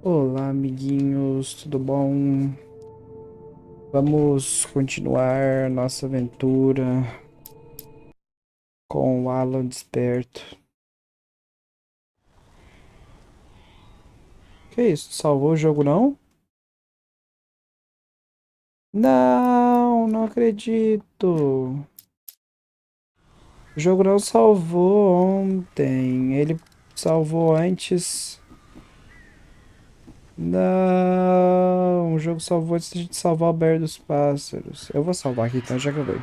Olá, amiguinhos, tudo bom? Vamos continuar nossa aventura com o Alan desperto. Que isso? Salvou o jogo não? Não, não acredito. O jogo não salvou ontem. Ele salvou antes. Não, o jogo salvou antes de a gente salvar o Bear dos Pássaros. Eu vou salvar aqui então, já acabei.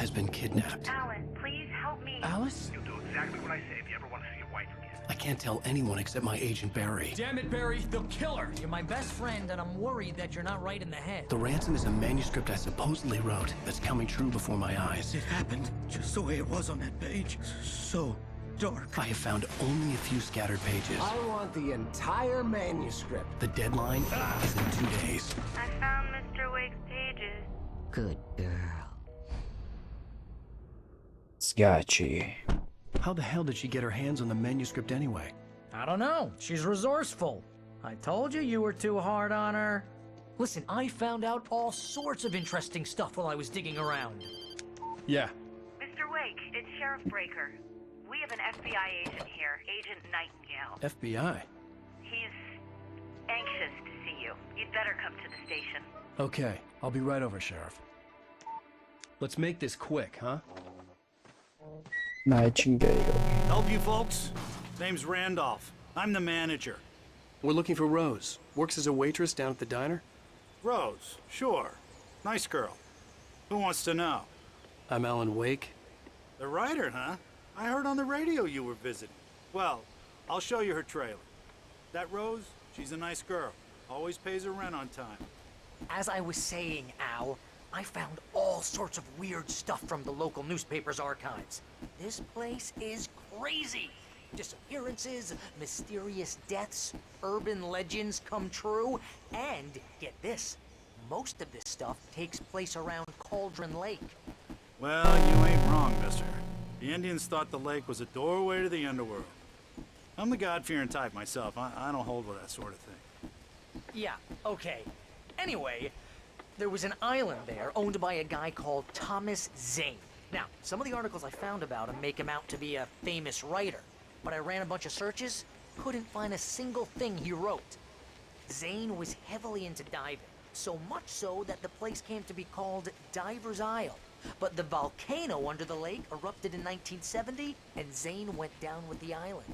Has been kidnapped. Alan, please help me. Alice? You'll do exactly what I say if you ever want to see your wife again. I can't tell anyone except my agent Barry. Damn it, Barry, they'll kill her. You're my best friend, and I'm worried that you're not right in the head. The ransom is a manuscript I supposedly wrote that's coming true before my eyes. It happened just the way it was on that page. So dark. I have found only a few scattered pages. I want the entire manuscript. The deadline is in 2 days. I found Mr. Wake's pages. Good girl. Scotchy. How the hell did she get her hands on the manuscript anyway? I don't know. She's resourceful. I told you you were too hard on her. Listen, I found out all sorts of interesting stuff while I was digging around. Yeah. Mr. Wake, it's Sheriff Breaker. We have an FBI agent here, Agent Nightingale. FBI? He's anxious to see you. You'd better come to the station. Okay, I'll be right over, Sheriff. Let's make this quick, huh? Nightingale. Help you folks? Name's Randolph. I'm the manager. We're looking for Rose. Works as a waitress down at the diner. Rose, sure. Nice girl. Who wants to know? I'm Alan Wake. The writer, huh? I heard on the radio you were visiting. Well, I'll show you her trailer. That Rose, she's a nice girl. Always pays her rent on time. As I was saying, Al, I found all sorts of weird stuff from the local newspaper's archives. This place is crazy. Disappearances, mysterious deaths, urban legends come true, and get this, most of this stuff takes place around Cauldron Lake. Well, you ain't wrong, mister. The Indians thought the lake was a doorway to the underworld. I'm the God-fearing type myself. I don't hold with that sort of thing. Yeah, okay. Anyway, there was an island there owned by a guy called Thomas Zane. Now, some of the articles I found about him make him out to be a famous writer, but I ran a bunch of searches, couldn't find a single thing he wrote. Zane was heavily into diving, so much so that the place came to be called Diver's Isle. But the volcano under the lake erupted in 1970, and Zane went down with the island.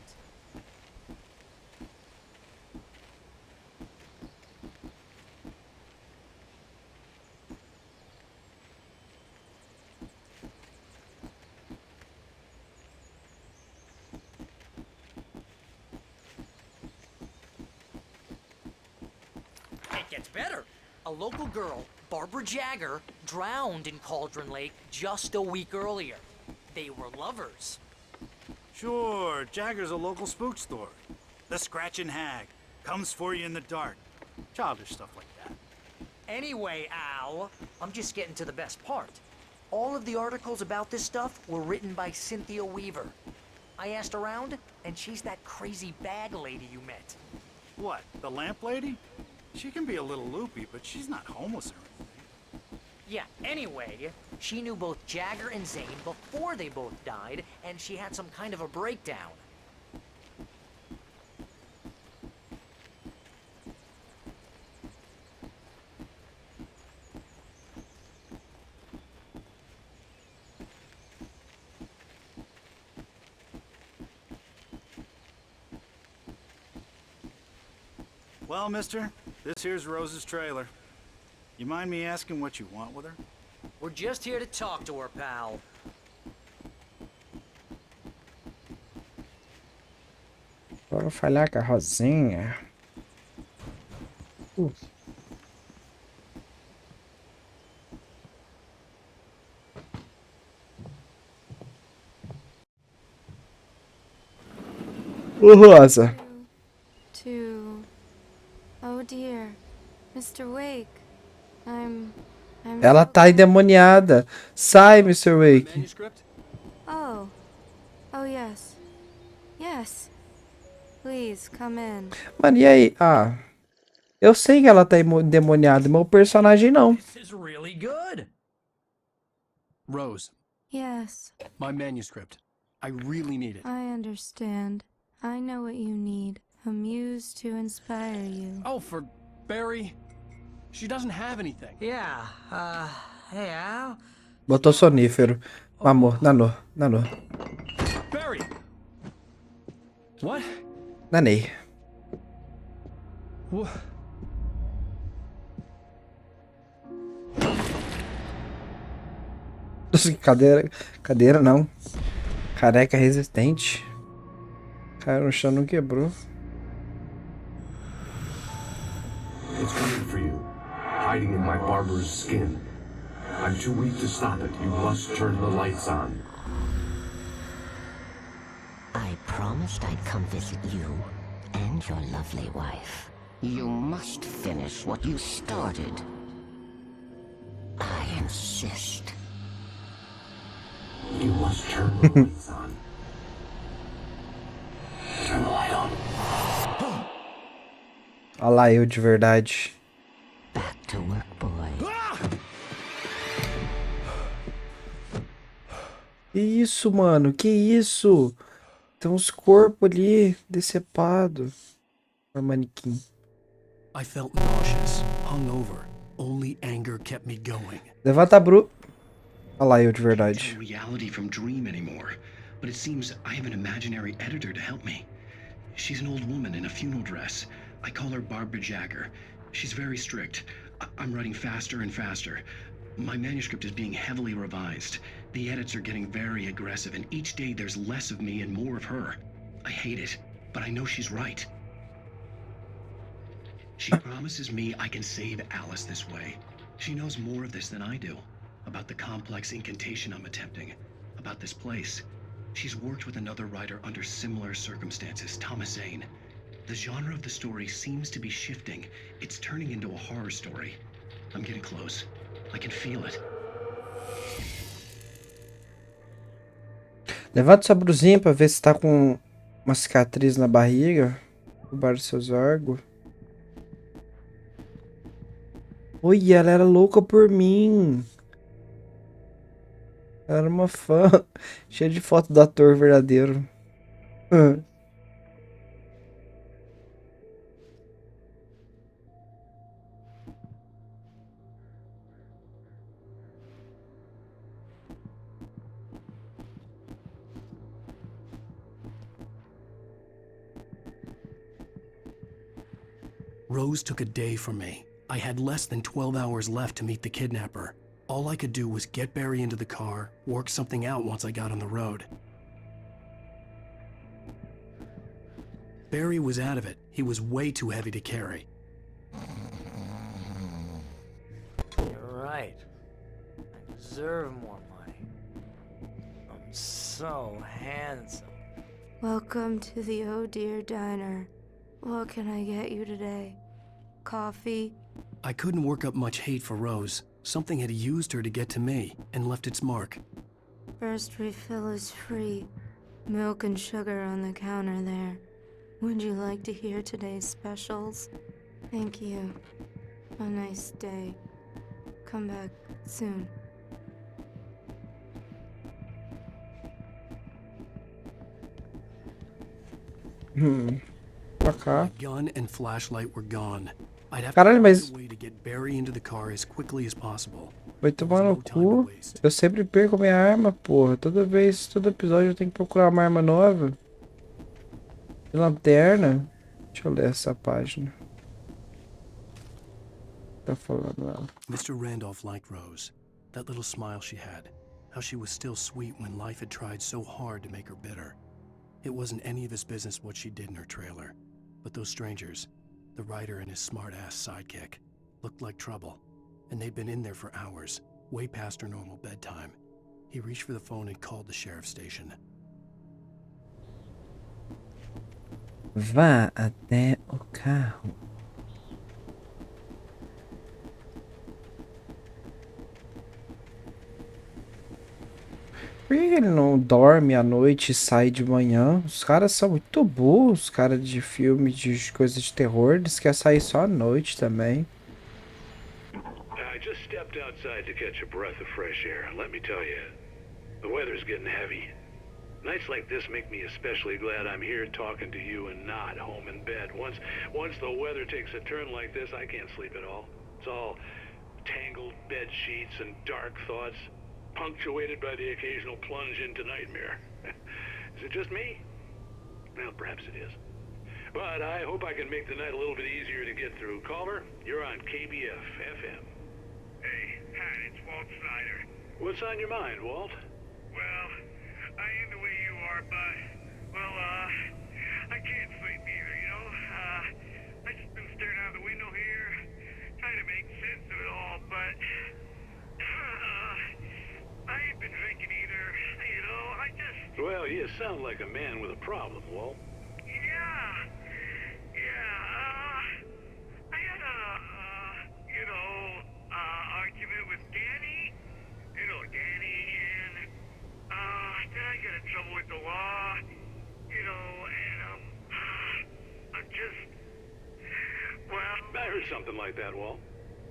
It gets better. A local girl, Barbara Jagger, drowned in Cauldron Lake just a week earlier. They were lovers. Sure, Jagger's a local spook story. The Scratching Hag comes for you in the dark. Childish stuff like that. Anyway, Al, I'm just getting to the best part. All of the articles about this stuff were written by Cynthia Weaver. I asked around, and she's that crazy bag lady you met. What, the lamp lady? She can be a little loopy, but she's not homeless or anything. Yeah, anyway, she knew both Jagger and Zane before they both died, and she had some kind of a breakdown. Well, mister, this here's Rose's trailer. You mind me asking what you want with her? We're just here to talk to her, pal. Bora falar com a Rosinha. Ô, Rosa. Oh dear, Mr. Wake, I'm Ela tá endemoniada. Sai, Mr. Wake. Manuscript? Oh yes. Please, come in. Mano, e aí? Ah, eu sei que ela tá endemoniada, mas o personagem não. This is really good. Rose, Yes, my manuscript. I really need it. I understand. I know what you need. A muse to inspire you. Oh, for Barry. She doesn't have anything. Yeah, hey Al? Botou sonífero. Amor, nanou, nanou. Barry! What? Nanei. Wha- Cadeira, cadeira não. Careca resistente. Caiu no chão, não quebrou. It's coming for you, hiding in my barber's skin. I'm too weak to stop it. You must turn the lights on. I promised I'd come visit you and your lovely wife. You must finish what you started. I insist. You must turn the lights on. Turn the light on. Olha lá eu de verdade. Back to work, boy. Que isso, mano? Que isso? Tem uns corpos ali, decepado. Por manequim. I felt nauseous, hungover. Only anger kept me going. Levanta Bru. Olha lá eu de verdade. Reality from dream anymore, but it seems I have an imaginary editor to help me. She's an old woman in a funeral dress. I call her Barbara Jagger. She's very strict. I'm writing faster and faster. My manuscript is being heavily revised. The edits are getting very aggressive, and each day there's less of me and more of her. I hate it, but I know she's right. She promises me I can save Alice this way. She knows more of this than I do. About the complex incantation I'm attempting. About this place. She's worked with another writer under similar circumstances, Thomas Zane. The genre of the story seems to be shifting. It's turning into a horror story. I'm getting close. I can feel it. Levanta sua brusinha pra ver se tá com uma cicatriz na barriga. Roubar os seus órgãos. Oi, ela era louca por mim. Ela era uma fã. Cheia de foto do ator verdadeiro. Rose took a day from me. I had less than 12 hours left to meet the kidnapper. All I could do was get Barry into the car, work something out once I got on the road. Barry was out of it. He was way too heavy to carry. You're right. I deserve more money. I'm so handsome. Welcome to the Oh Dear Diner. What can I get you today? Coffee? I couldn't work up much hate for Rose. Something had used her to get to me and left its mark. First refill is free. Milk and sugar on the counter there. Would you like to hear today's specials? Thank you. A nice day. Come back soon. Pra cá. My gun and flashlight were gone. I'd have Caralho, to mas- find a way to get Barry into the car as quickly as possible. Vai tomar no cu. Eu sempre perco minha arma, porra. Toda vez, todo episódio eu tenho que procurar uma arma nova. De lanterna. Deixa eu ler essa página. Tá falando ela. Mr. Randolph liked Rose. That little smile she had. How she was still sweet when life had tried so hard to make her bitter. It wasn't any of his business what she did in her trailer. But those strangers, the writer and his smart-ass sidekick, looked like trouble. And they'd been in there for hours, way past her normal bedtime. He reached for the phone and called the sheriff's station. Vá até o carro. Por que ele não dorme à noite e sai de manhã? Os caras são muito burros, os caras de filme, de coisa de terror. Eles querem sair só à noite também. I just stepped outside to catch a breath of fresh air. Let me tell you, the weather's getting heavy. Nights like this make me especially glad I'm here talking to you and not home in bed. Once the weather takes a turn like this, I can't sleep at all. It's all tangled bed sheets and dark thoughts, punctuated by the occasional plunge into nightmare. Is it just me? Well, perhaps it is. But I hope I can make the night a little bit easier to get through. Caller, you're on KBF FM. Hey, Pat, it's Walt Snyder. What's on your mind, Walt? Well, I am the way you are, but, well, I can't sleep either, you know? I just been staring out the window here, trying to make sense of it all, but, I ain't been drinking either, you know, I just... Well, you sound like a man with a problem, Walt. I had argument with Danny, Danny, and, then I got in trouble with the law, and, I'm just, well... I heard something like that, Walt.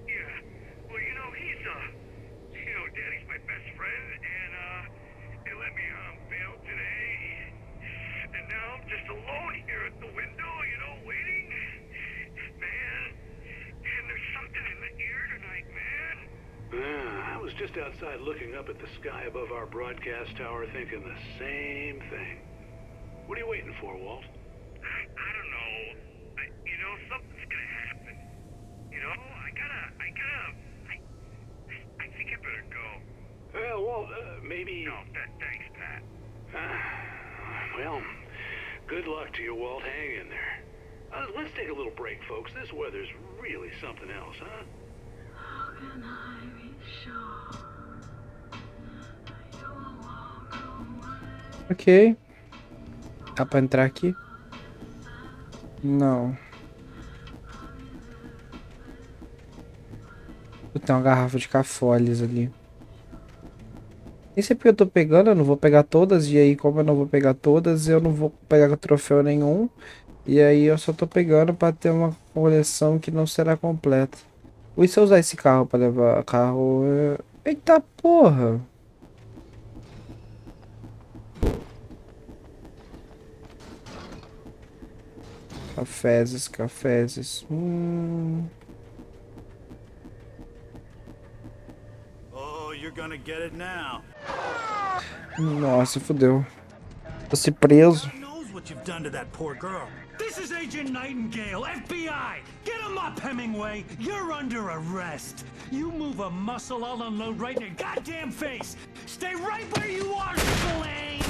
Yeah, well, Danny's my best friend, and, they let me on bail today, and now I'm just alone here at the window, waiting. Man, there's something in the air tonight, man. I was just outside looking up at the sky above our broadcast tower thinking the same thing. What are you waiting for, Walt? I don't know. Something's gonna happen. I think I better go. Well, Walt, maybe... No, thanks, Pat. Well, good luck to you, Walt. Hang in there. Let's take a little break, folks. This weather's really something else, huh? How can I be sure you will walk away? Ok. Dá pra entrar aqui? Não. Tem uma garrafa de Cafoles ali. Nem sei porque eu tô pegando, eu não vou pegar todas. E aí, como eu não vou pegar todas, eu não vou pegar troféu nenhum. E aí eu só tô pegando pra ter uma coleção que não será completa. E se eu usar esse carro pra levar carro... Eita porra! Cafezes. Oh, you're gonna get it now. Nossa, fodeu. Tô se preso. God knows what you've done to that poor girl. This is Agent Nightingale, FBI! Get him up, Hemingway! You're under arrest! You move a muscle, I'll unload right in your goddamn face! Stay right where you are, Slane!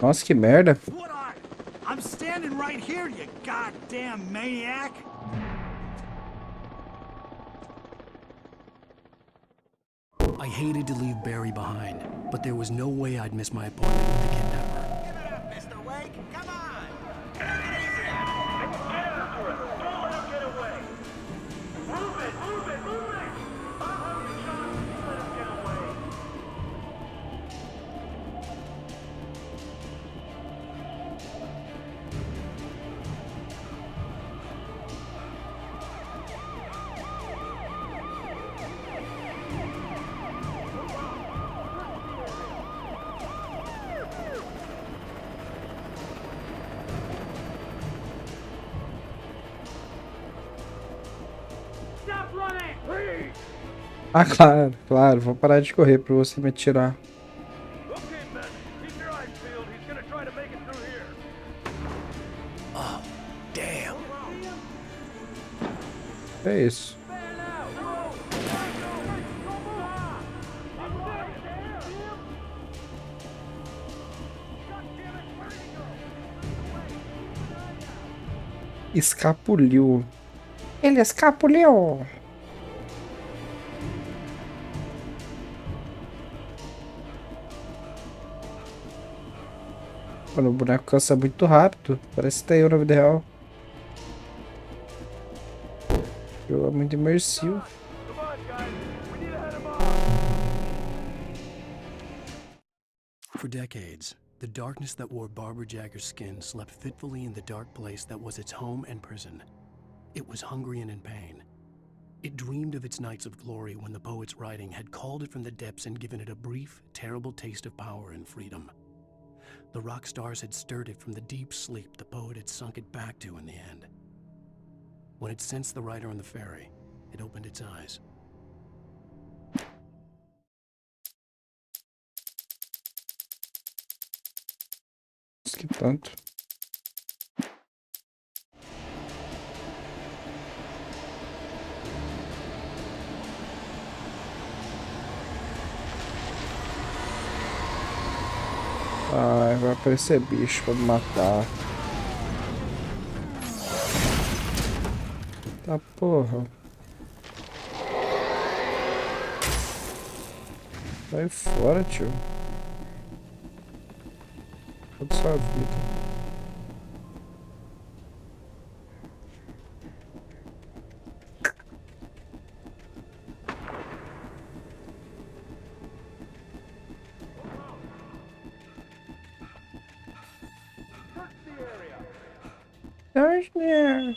Nossa, que merda. What are? I'm standing right here, you goddamn maniac! I hated to leave Barry behind, but there was no way I'd miss my appointment with the kidnapper. Give it up, Mr. Wake! Come on! Take it easy! Get after it! Don't let him get away! Move it! I'll have you shot if you let him get away! Ah, claro. Vou parar de correr pra você me atirar. Oh, damn. É isso. Escapuliu. Ele escapuliu. Mano, o boneco cansa muito rápido. Parece que tá eu na vida real. O jogo é muito imersivo. For decades, the darkness that wore Barbara Jagger's skin slept fitfully in the dark place that was its home and prison. It was hungry and in pain. It dreamed of its nights of glory when the poet's writing had called it from the depths and given it a brief, terrible taste of power and freedom. The rock stars had stirred it from the deep sleep the poet had sunk it back to in the end. When it sensed the writer on the ferry, it opened its eyes. Que tanto. Ai, vai aparecer bicho pra me matar. Tá porra. Vai fora, tio. Toda sua vida. Search there.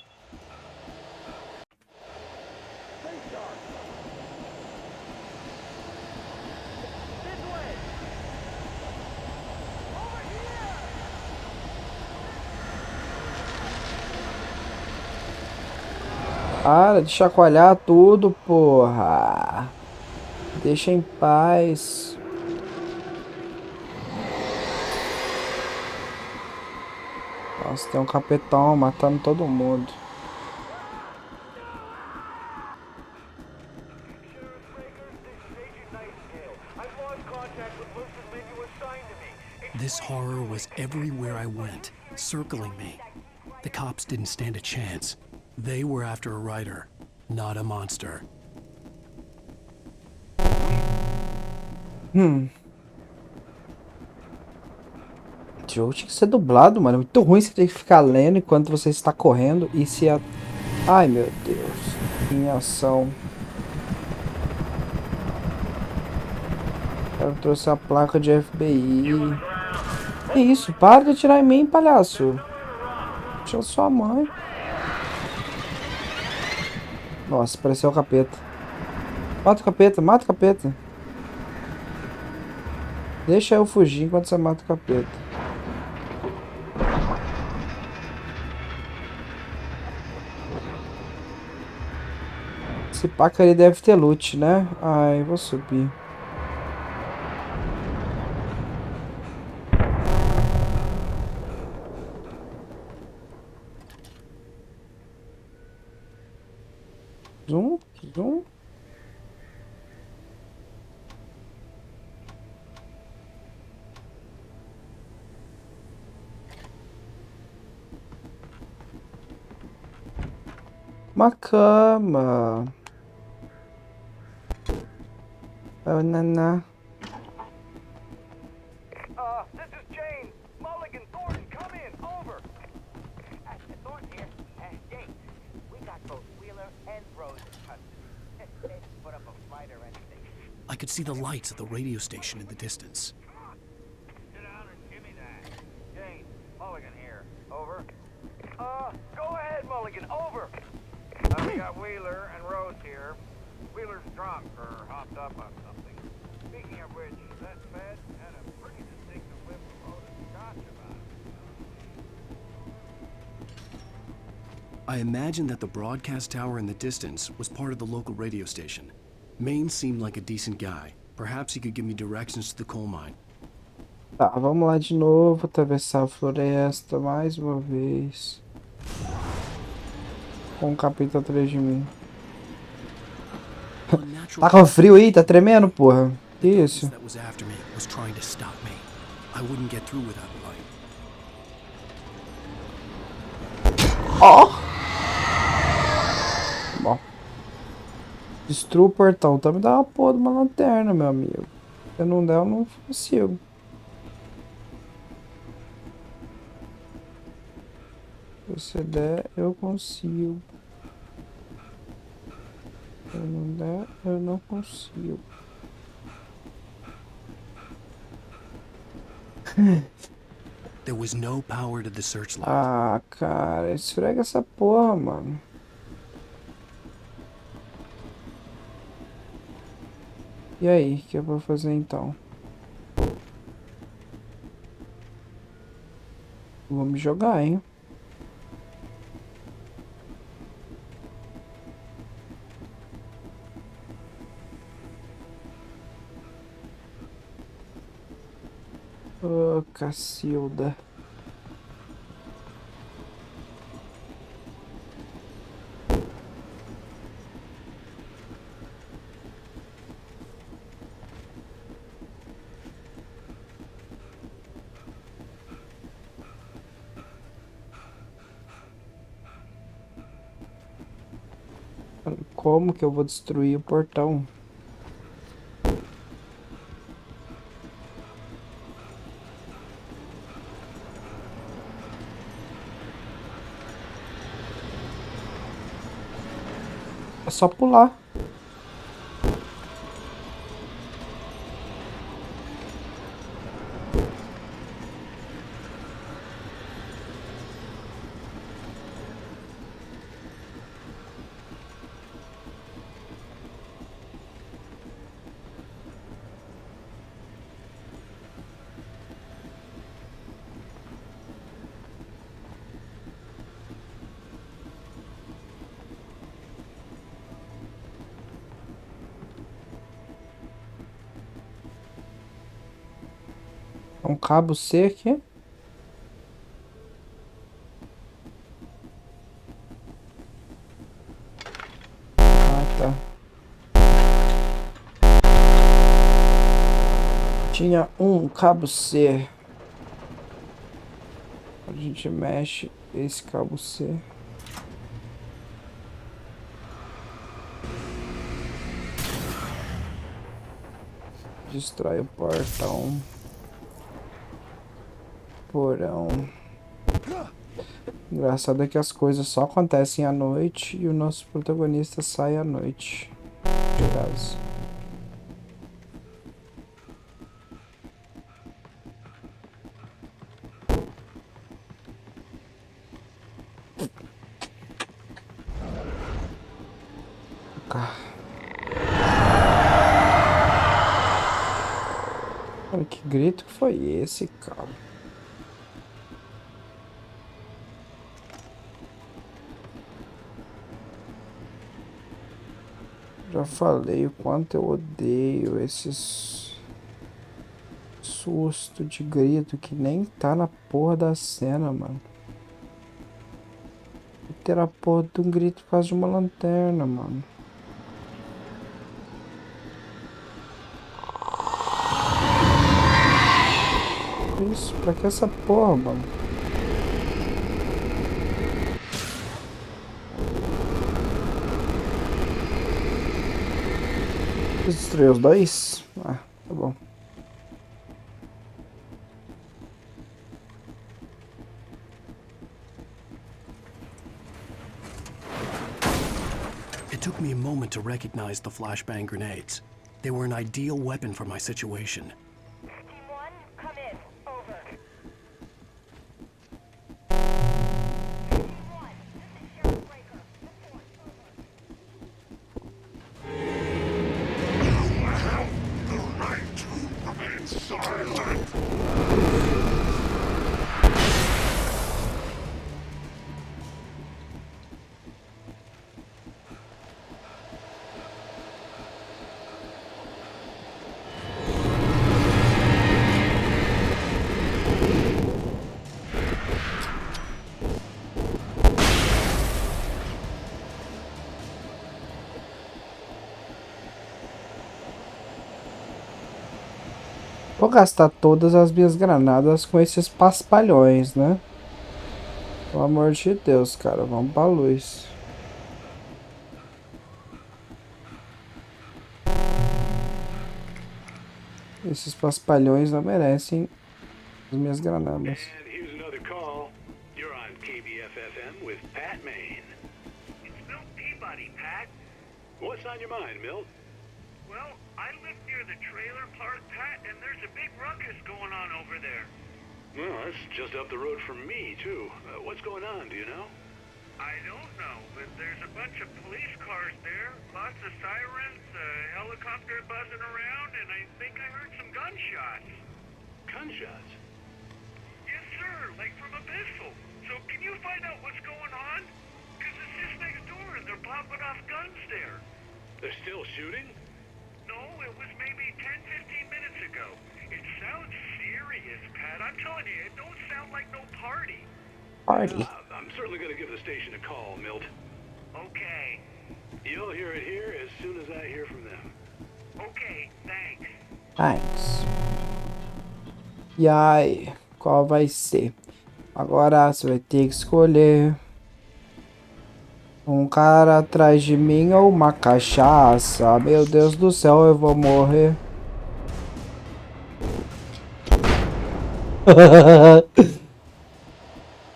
Para de chacoalhar tudo, porra. Deixa em paz. Nossa, tem um capetão matando todo mundo. This horror was everywhere I went, circling me. The cops didn't stand a chance. They were after a writer, not a monster. O jogo tinha que ser dublado, mano. É muito ruim você ter que ficar lendo enquanto você está correndo e se... Ai, meu Deus. Em ação. O cara trouxe a placa de FBI. Que isso? Para de atirar em mim, palhaço. Deixa sua mãe. Nossa, pareceu o capeta. Mata o capeta, mata o capeta. Deixa eu fugir enquanto você mata o capeta. Esse paca ali deve ter loot, né? Ai, vou subir. Zoom, zoom. Uma cama. Banana. This is Jane. Mulligan, Thornton, come in. Over. Thornton here. Jane, we got both Wheeler and Rose in custody. Put up a fight or anything. I could see the lights of the radio station in the distance. Sit down and give me that. Jane, Mulligan here. Over. Go ahead, Mulligan. Over. We got Wheeler and Rose here. Wheeler's drunk or hopped up on something. Speaking of which, that Fed had a pretty distinctive whiff of loaded scotch about it. I imagined that the broadcast tower in the distance was part of the local radio station. Maine seemed like a decent guy. Perhaps he could give me directions to the coal mine. Tá, vamos lá de novo, atravessar a floresta mais uma vez. Com um capítulo atrás de mim. Tá com frio aí? Tá tremendo, porra. Que isso? Ó! Bom. Destrua o portão. Tá me dando uma porra de uma lanterna, meu amigo. Se não der, eu não consigo. Se você der, eu consigo. Se eu não der, eu não consigo. There was no power to the searchlight. Ah, cara, esfrega essa porra, mano. E aí, o que eu vou fazer então? Vou me jogar, hein? Ô, Cacilda. Como que eu vou destruir o portão? É só pular. Um cabo C aqui. Ah, tá. Tinha um cabo C. A gente mexe esse cabo C. Destrói o portão. Porão. Engraçado é que as coisas só acontecem à noite e o nosso protagonista sai à noite de casa. Olha que grito que foi esse, cara? Já falei o quanto eu odeio esses susto de grito que nem tá na porra da cena, mano. Vou ter a porra de um grito por causa de uma lanterna, mano. Isso, pra que essa porra, mano? Destruir os dois? Ah, tá bom. It took me a moment to recognize the flashbang grenades. They were an ideal weapon for my situation. Team 1, come in. Over. Team 1, this is Sheriff Breaker. Report. You have the right to remain silent. Vou gastar todas as minhas granadas com esses paspalhões, né? Pelo amor de Deus, cara. Vamos pra luz. Esses paspalhões não merecem as minhas granadas. And here's another call. You're on KBFFM. with Pat Maine. It's Milt Peabody, Pat. What's on your mind, Milt? Well, I live near the trailer park, Pat, and there's a big ruckus going on over there. Well, that's just up the road from me, too. What's going on, do you know? I don't know, but there's a bunch of police cars there, lots of sirens, a helicopter buzzing around, and I think I heard some gunshots. Gunshots? Yes, sir, like from a pistol. So can you find out what's going on? Because it's just next door and they're popping off guns there. They're still shooting? No, it was maybe 10, 15 minutes ago. It sounds serious, Pat. I'm telling you, it don't sound like no party. Party. I'm certainly going to give the station a call, Milt. Okay. You'll hear it here as soon as I hear from them. Okay, thanks. Thanks. E aí, qual vai ser? Agora você vai ter que escolher um cara atrás de mim ou uma cachaça. Meu Deus do céu, eu vou morrer.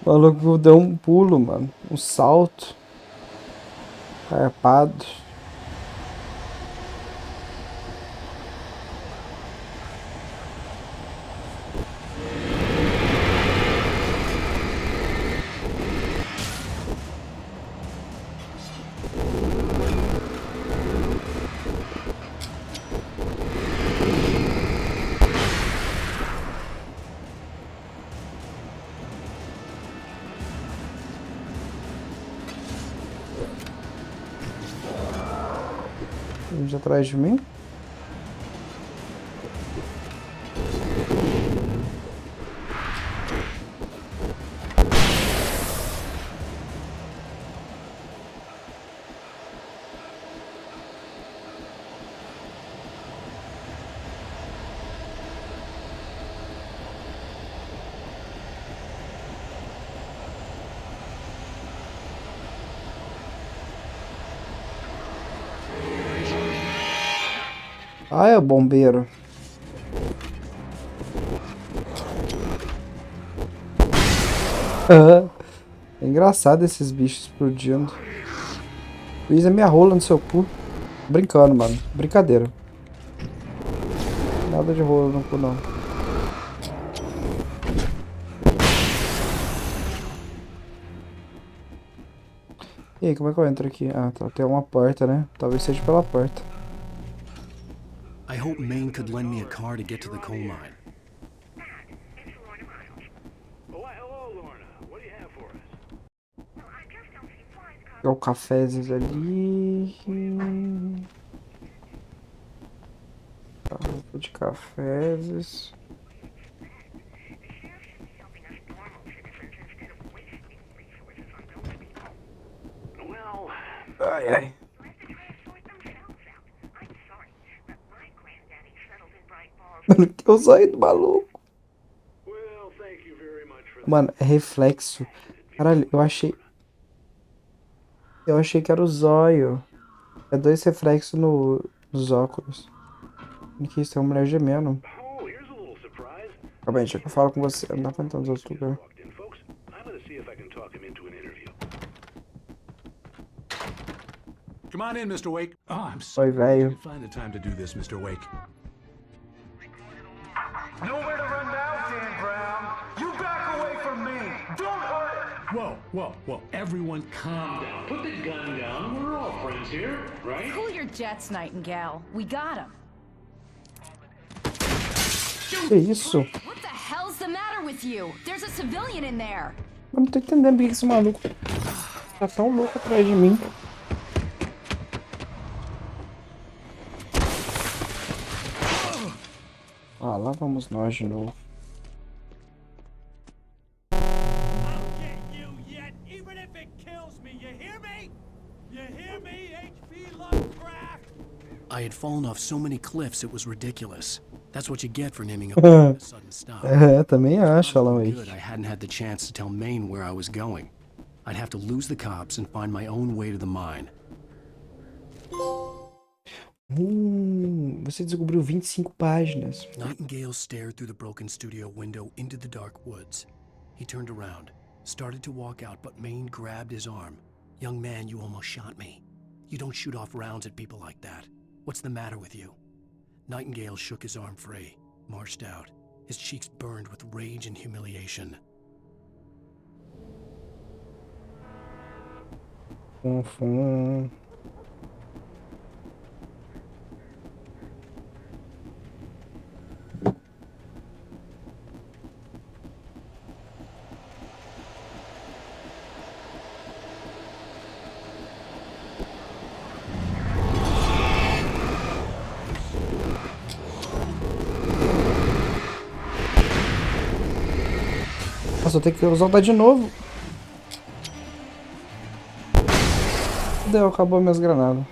O maluco deu um pulo, mano. Um salto. Carpado. Gente atrás de mim. Ah, é o bombeiro. É engraçado esses bichos explodindo. Pisa minha rola no seu cu. Brincando, mano. Brincadeira. Nada de rola no cu, não. E aí, como é que eu entro aqui? Ah, tá. Tem uma porta, né? Talvez seja pela porta. I hope Maine could lend me a car to get to the coal mine. Oh, hello, Lorna. What do you have for us? Pegar o cafezes ali. Roupa de cafezes. Ai, ai. Mano, que o zóio do maluco. Mano, é reflexo. Caralho, eu achei que era o zóio. É dois reflexos nos óculos. Que isso, é uma mulher gemendo. Calma aí, deixa que eu falo com você. Não dá pra entrar nos outros lugares. Come on in, Mr. Wake. Oh, I'm sorry. Oi, velho. Find the time to do this, Mr. Wake. Nowhere to run now, Dan Brown. You back away from me. Don't hurt it. Whoa. Everyone calm down. Put the gun down. We're all friends here, right? Cool your jets, Nightingale. We got him. Que isso? What the hell's the matter with you? There's a civilian in there. Eu não tô entendendo por que esse maluco tá tão louco atrás de mim. Ah, lá vamos nós de novo. I had fallen off so many cliffs it was ridiculous. That's what you get for naming a sudden stop. É, também acho, Alan Wake. Good, I hadn't had the chance to tell Maine where I was going. I'd have to lose the cops and find my own way to the mine. Você descobriu 25 páginas. Nightingale stared through the broken studio window into the dark woods. He turned around, started to walk out, but Maine grabbed his arm. Young man, you almost shot me. You don't shoot off rounds at people like that. What's the matter with you? Nightingale shook his arm free, marched out. His cheeks burned with rage and humiliation. Nossa, eu tenho que usar de novo. Deu, acabou minhas granadas.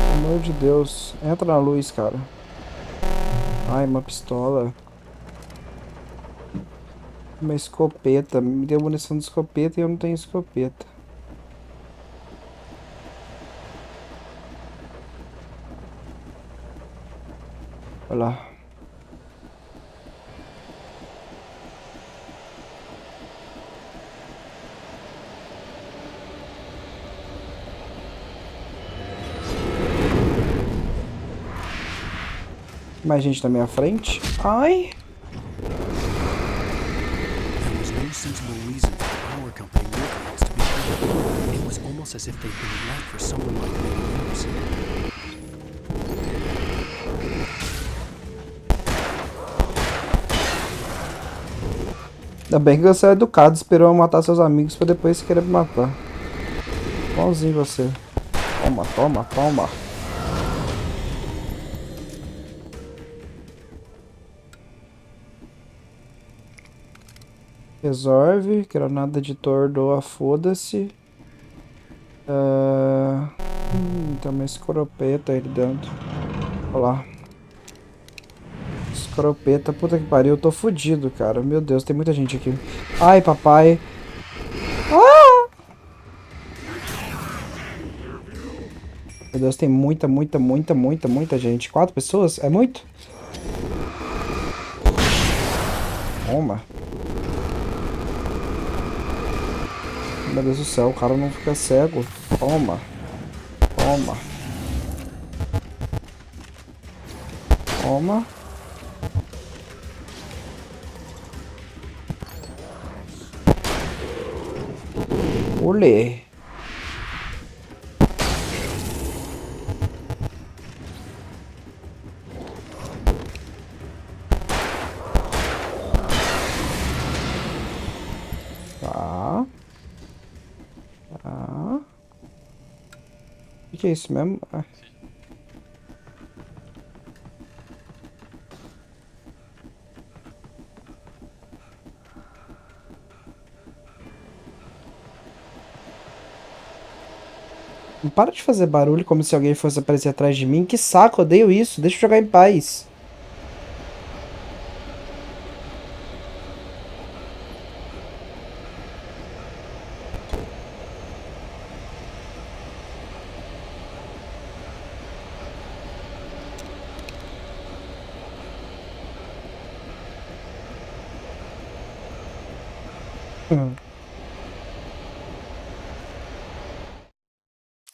Pelo amor de Deus, entra na luz, cara. Ai, uma pistola. Uma escopeta. Me deu munição de escopeta e eu não tenho escopeta. Olha lá. Mais gente na minha frente. Ai! There was no sensible reason for the power company workers to be killed. It was almost as if they'd been left for someone like me to use. Ainda bem que você é educado, esperou matar seus amigos pra depois querer me matar. Igualzinho você. Toma, toma, toma. Resolve, granada de tordoa, foda-se. Tem uma escoropeta aí dentro. Olha lá. Escoropeta, puta que pariu, eu tô fudido, cara. Meu Deus, tem muita gente aqui. Ai, papai. Ah! Meu Deus, tem muita gente. 4 pessoas? É muito? Toma. Meu Deus do céu, o cara não fica cego. Toma. Toma. Toma. Olê. Tá. Tá. O que é isso mesmo? Ah. Não para de fazer barulho como se alguém fosse aparecer atrás de mim. Que saco, odeio isso. Deixa eu jogar em paz.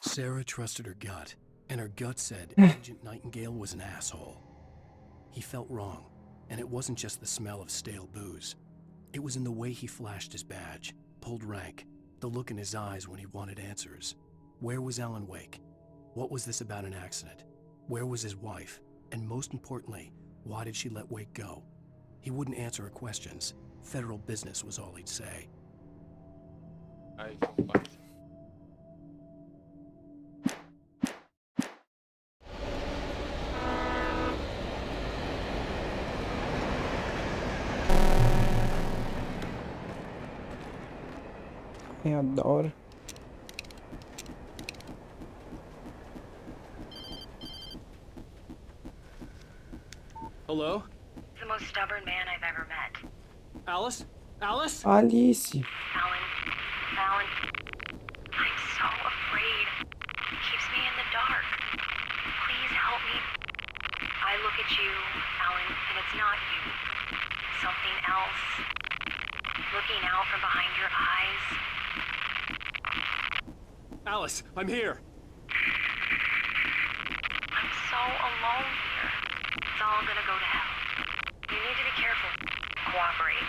Sarah trusted her gut, and her gut said Agent Nightingale was an asshole. He felt wrong, and it wasn't just the smell of stale booze. It was in the way he flashed his badge, pulled rank, the look in his eyes when he wanted answers. Where was Alan Wake? What was this about an accident? Where was his wife? And most importantly, why did she let Wake go? He wouldn't answer her questions. Federal business was all he'd say. Eu adoro. Hello? The most stubborn man I've ever met. Alice? Alice? Alice. Alan, I'm so afraid. He keeps me in the dark. Please Looking out from behind your eyes. Alice, I'm here. I'm so alone here. It's all gonna go to hell. You need to be careful. Cooperate.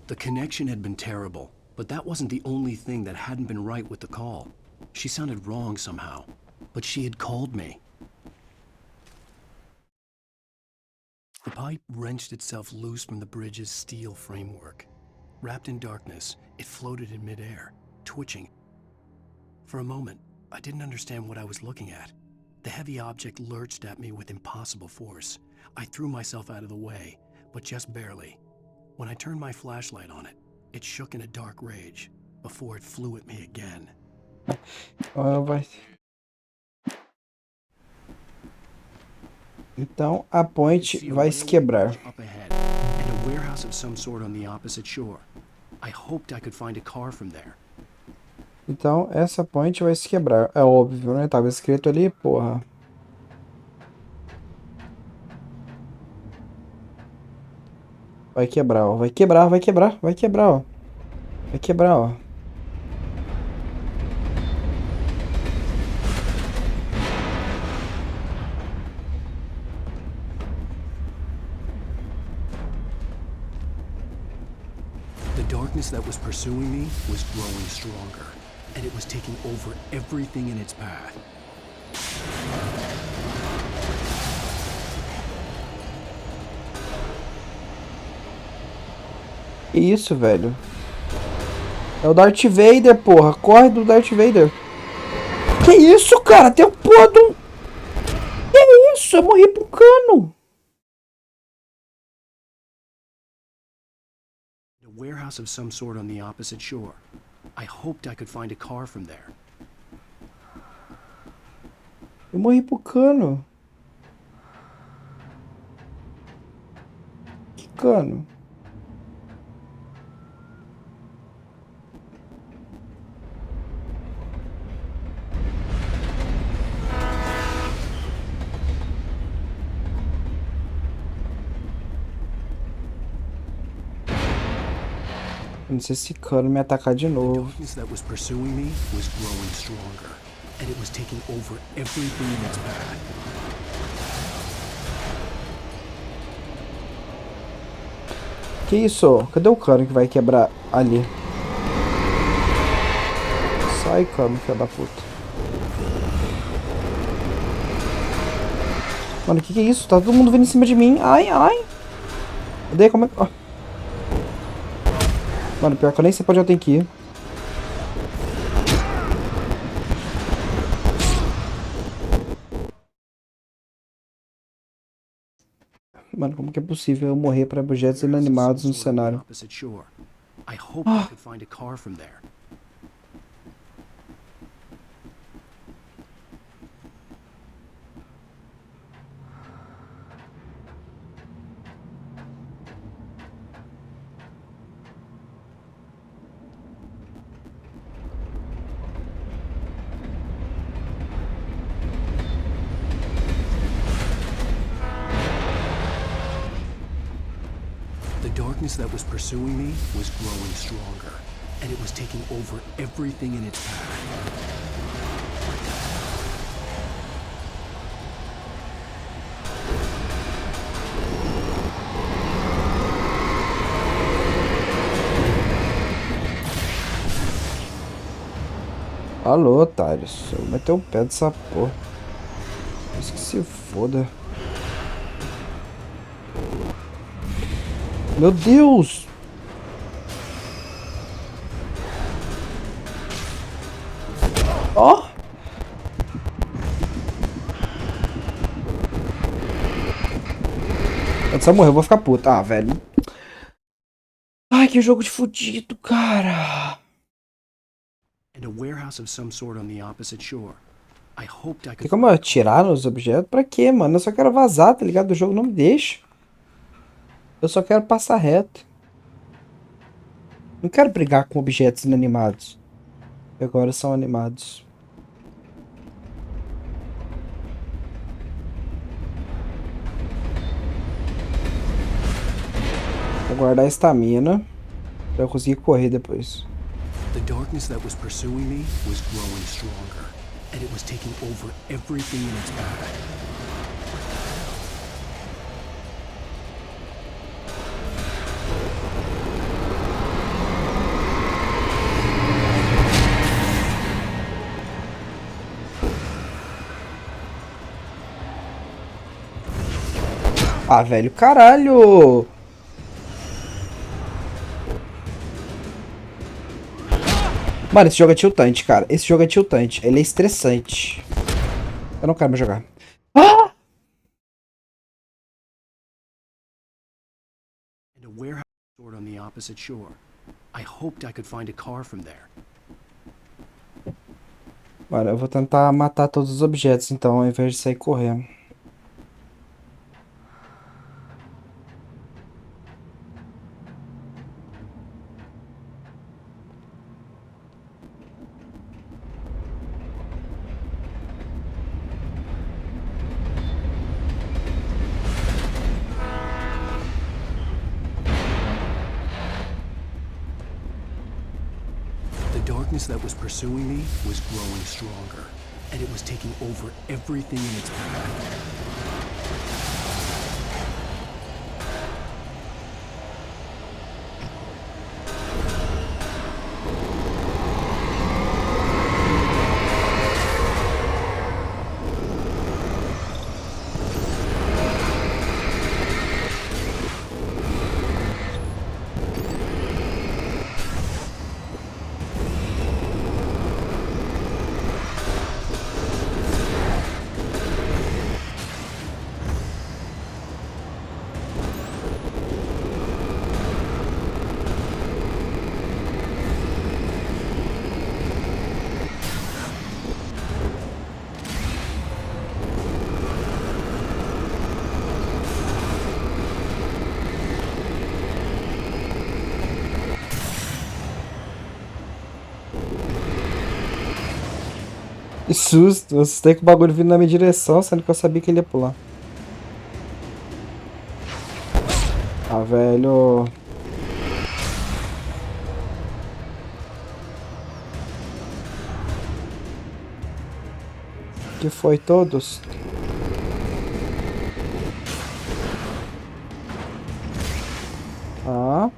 The connection had been terrible, but that wasn't the only thing that hadn't been right with the call. She sounded wrong somehow, but she had called me. The pipe wrenched itself loose from the bridge's steel framework. Wrapped in darkness, it floated in midair, twitching. For a moment, I didn't understand what I was looking at. The heavy object lurched at me with impossible force. I threw myself out of the way, but just barely. When I turned my flashlight on it, it shook in a dark rage before it flew at me again. Então a ponte vai se quebrar. Up ahead, and a warehouse of some sort on the opposite shore. I hoped I could find a car from there. Então essa ponte vai se quebrar. É óbvio, né? Tava escrito ali, porra. Vai quebrar, ó. Vai quebrar, vai quebrar, vai quebrar, ó. Vai quebrar, ó. The darkness that was pursuing me was growing stronger, and it was taking over everything in its path. Que isso, velho? É o Darth Vader, porra. Corre do Darth Vader. Que isso, cara? Tem um porra de um... Que isso? Eu morri pro cano. A warehouse of some sort on the opposite shore. I hoped I could find a car from there. Eu morri pro cano. Que cano? Não sei se esse cano me atacar de novo. The darkness that was pursuing me was growing stronger, and it was taking over everything in its path. Que isso? Cadê o cano que vai quebrar ali? Sai, cano, filho da puta. Mano, que é isso? Tá todo mundo vindo em cima de mim. Ai, ai. Cadê? Como é que... Mano, pior que eu nem sei pra onde eu tenho que ir. Mano, como que é possível eu morrer pra objetos inanimados no cenário? Ah. The darkness that was pursuing me was growing stronger, and it was taking over everything in its path. Alô, otários. Eu vou meter o pé dessa porra. Isso que se foda. Meu Deus! Ó! Oh. Antes de eu morrer, eu vou ficar puto. Ah, velho. Ai, que jogo de fudido, cara. And a warehouse of some sort on the opposite shore. I hoped I could... Tem como atirar nos objetos? Pra quê, mano? Eu só quero vazar, tá ligado? O jogo não me deixa. Eu só quero passar reto. Não quero brigar com objetos inanimados. Que agora são animados. Vou guardar a estamina pra eu conseguir correr depois. The darkness that was pursuing me was growing stronger, and it was taking over everything in its path. Ah, velho, caralho! Mano, esse jogo é tiltante, cara. Esse jogo é tiltante. Ele é estressante. Eu não quero mais jogar. Ah! And a warehouse stored on the opposite shore. I hoped I could find a car from there. Mano, eu vou tentar matar todos os objetos, então, ao invés de sair correndo. The darkness that was pursuing me was growing stronger, and it was taking over everything in its path. Que susto, eu assustei com o bagulho vindo na minha direção, sendo que eu sabia que ele ia pular. Ah, velho. Que foi todos? Ah.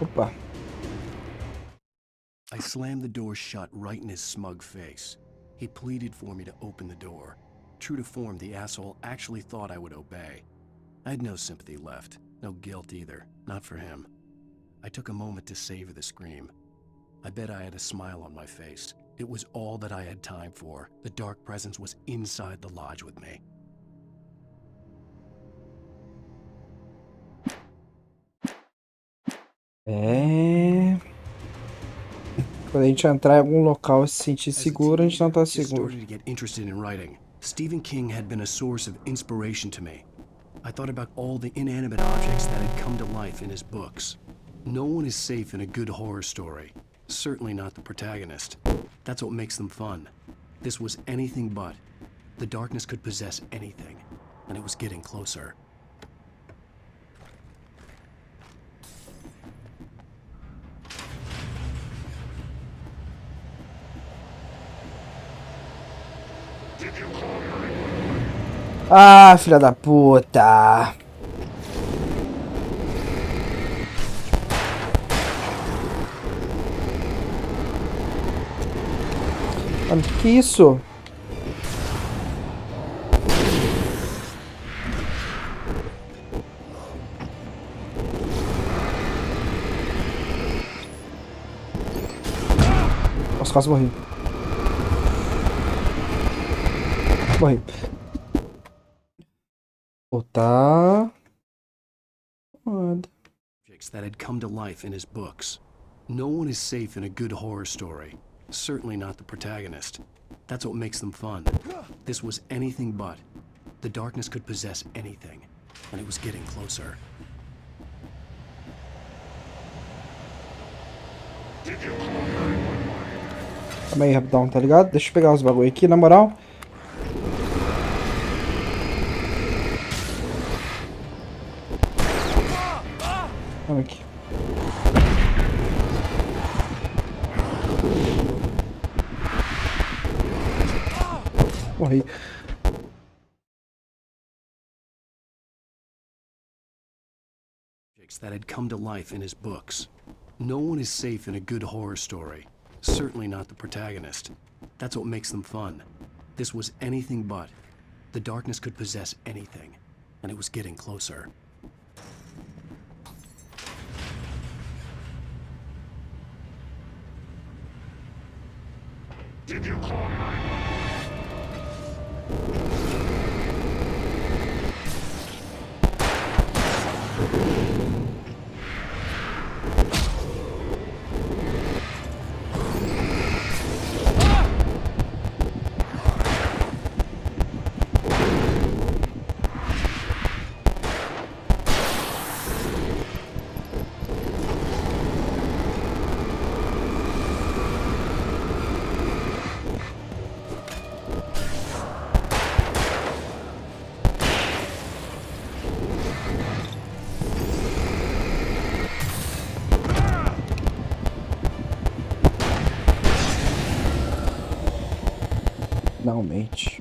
Opa. I slammed the door shut right in his smug face. He pleaded for me to open the door. True to form, the asshole actually thought I would obey. I had no sympathy left, no guilt either, not for him. I took a moment to savor the scream. I bet I had a smile on my face. It was all that I had time for. The dark presence was inside the lodge with me. É. Quando a gente entrar em algum local e se sentir seguro, a gente não tá seguro. Started to get interested in writing. Stephen King had been a source of inspiration to me. I thought about all the inanimate objects that had come to life in his books. No one is safe in a good horror story. Certainly not the protagonist. That's what makes them fun. This was anything but. The darkness could possess anything, and it was getting closer. Ah, filha da puta. Mano, que isso? Nossa, quase morri. Morri. Voltar. Objects that had come to life in his books. No one is safe in a good horror story. Certainly not the protagonist. That's what makes them fun. This was anything but. The darkness could possess anything, and it was getting closer. Calma aí, rapidão, tá ligado? Deixa eu pegar os bagulho aqui, na moral. Olha aqui. Morri. That had come to life in his books. No one is safe in a good horror story. Certainly not the protagonist. That's what makes them fun. This was anything but. The darkness could possess anything, and it was getting closer. Did you call 911? Finalmente.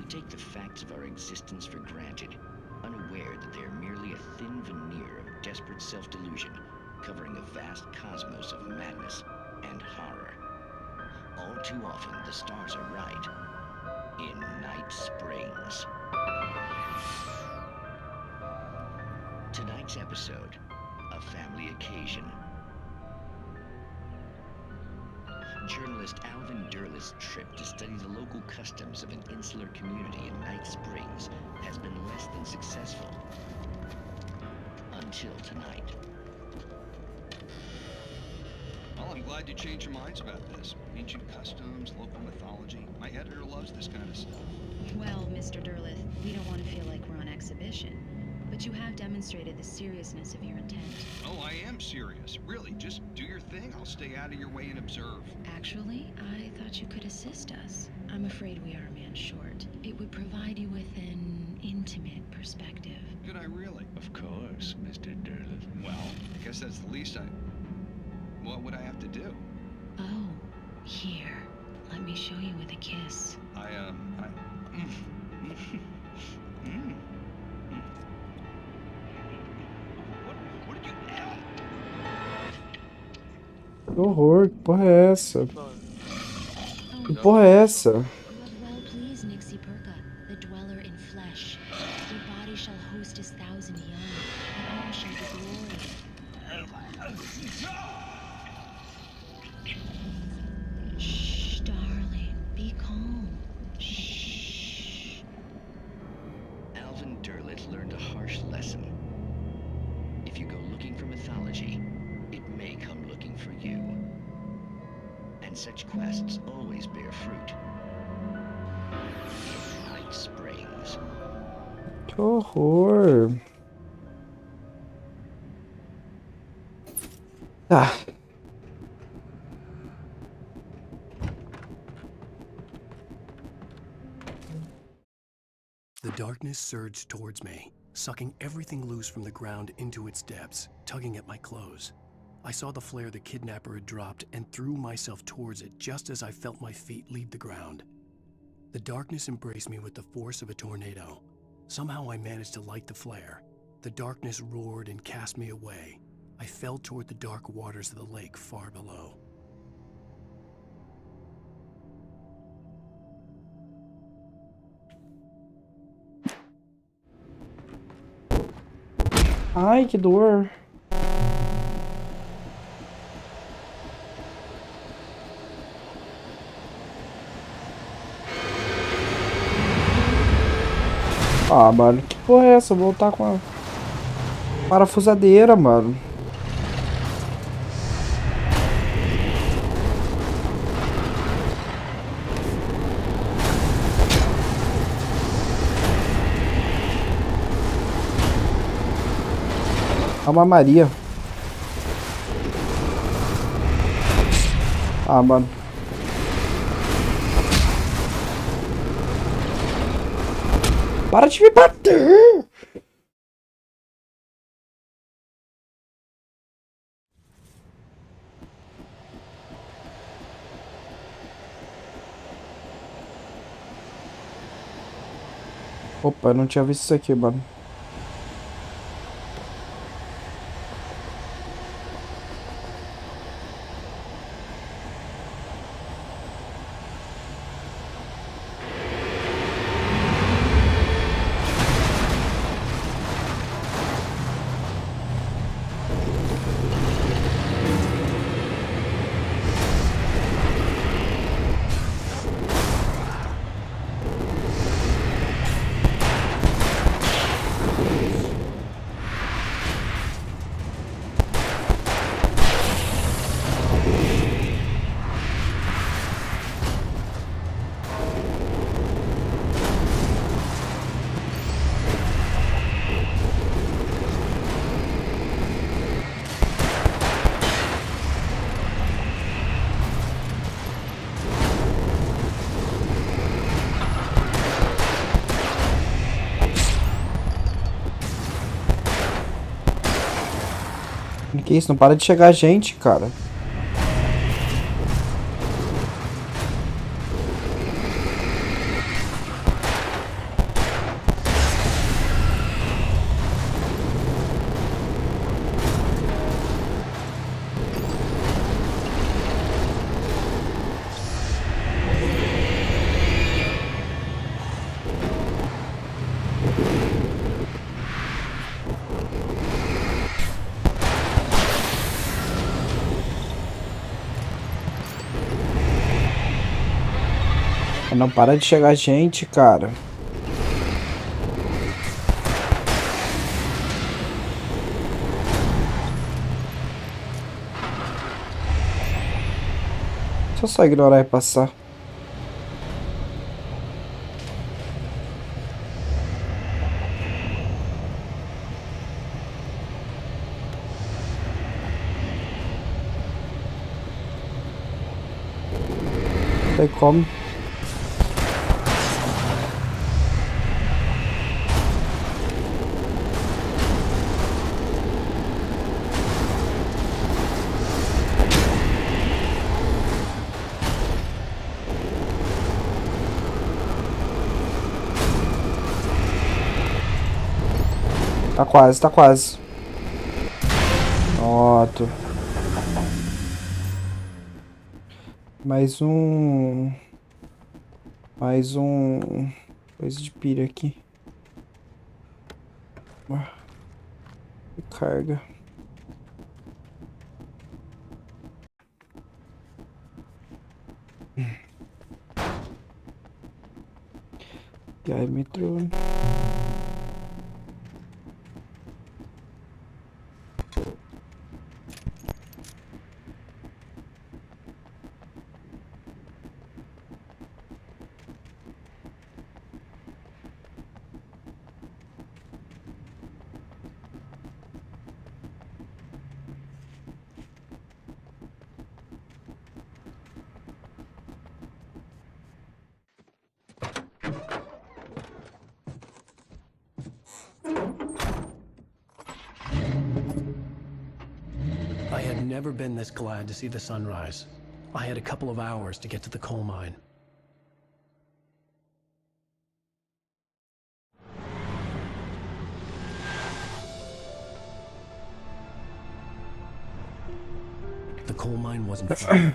Take the facts of our existence for granted, unaware that they are merely a thin veneer of desperate self-delusion, covering a vast cosmos of madness and horror. All too often, the stars are right. In Night Springs. Tonight's episode, a family occasion. Journalist Alvin Derleth's trip to study the local customs of an insular community in Night Springs has been less than successful. Until tonight. Well, I'm glad you changed your minds about this. Ancient customs, local mythology. My editor loves this kind of stuff. Well, Mr. Derleth, we don't want to feel like we're on exhibition. But you have demonstrated the seriousness of your intent. Oh, I am serious. Really, just do your thing. I'll stay out of your way and observe. Actually, I thought you could assist us. I'm afraid we are a man short. It would provide you with an intimate perspective. Could I really? Of course, Mr. Derleth. Well, I guess that's the least What would I have to do? Oh, here. Let me show you with a kiss. Que horror, que porra é essa? Que porra é essa? Shh, darling, be calm. Shh. such quests always bear fruit. Night Springs. Que horror. Tá. The darkness surged towards me, sucking everything loose from the ground into its depths, tugging at my clothes. I saw the flare the kidnapper had dropped and threw myself towards it just as I felt my feet leave the ground. The darkness embraced me with the force of a tornado. Somehow I managed to light the flare. The darkness roared and cast me away. I fell toward the dark waters of the lake far below. Ai, que dor. Ah, mano, que porra é essa? Vou voltar com a parafusadeira, mano. Calma, Maria. Ah, mano. Para de me bater! Opa, eu não tinha visto isso aqui, mano. Que isso? Não para de chegar gente, cara. Não para de chegar gente, cara. Só ignorar e passar. Não tem como. Tá quase, tá quase. Pronto. Mais um coisa de pilha aqui. Carga. E aí, metrô. I had never been this glad to see the sunrise. I had a couple of hours to get to the coal mine. The coal mine wasn't far.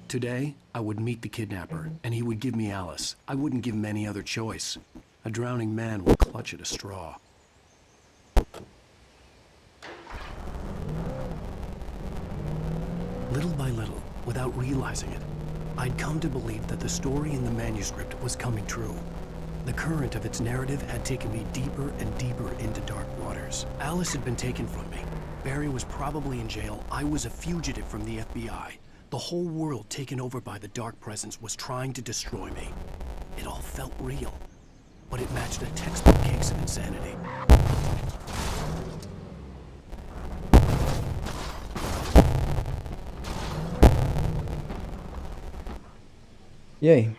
Today, I would meet the kidnapper, and he would give me Alice. I wouldn't give him any other choice. A drowning man would clutch at a straw. Little by little, without realizing it, I'd come to believe that the story in the manuscript was coming true. The current of its narrative had taken me deeper and deeper into dark waters. Alice had been taken from me. Barry was probably in jail. I was a fugitive from the FBI. The whole world taken over by the dark presence was trying to destroy me. It all felt real, but it matched a textbook case of insanity. E aí?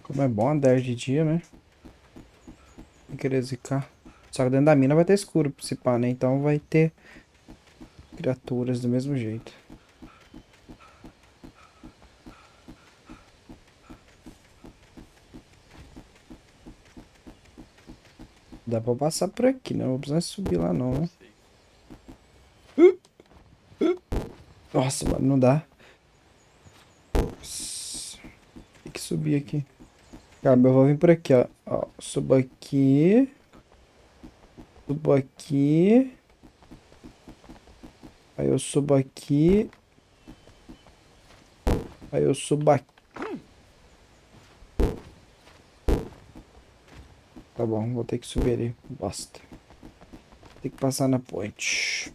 Como é bom andar de dia, né? Não querer zicar. Só que dentro da mina vai ter escuro, se pá, né? Então vai ter criaturas do mesmo jeito. Dá pra passar por aqui, né? Não vou precisar subir lá não, né? Nossa, mano, não dá. Tem que subir aqui. Calma, eu vou vir por aqui, ó. Ó, subo aqui. Subo aqui. Aí eu subo aqui. Aí eu subo aqui. Tá bom, vou ter que subir ali. Bosta. Tem que passar na ponte.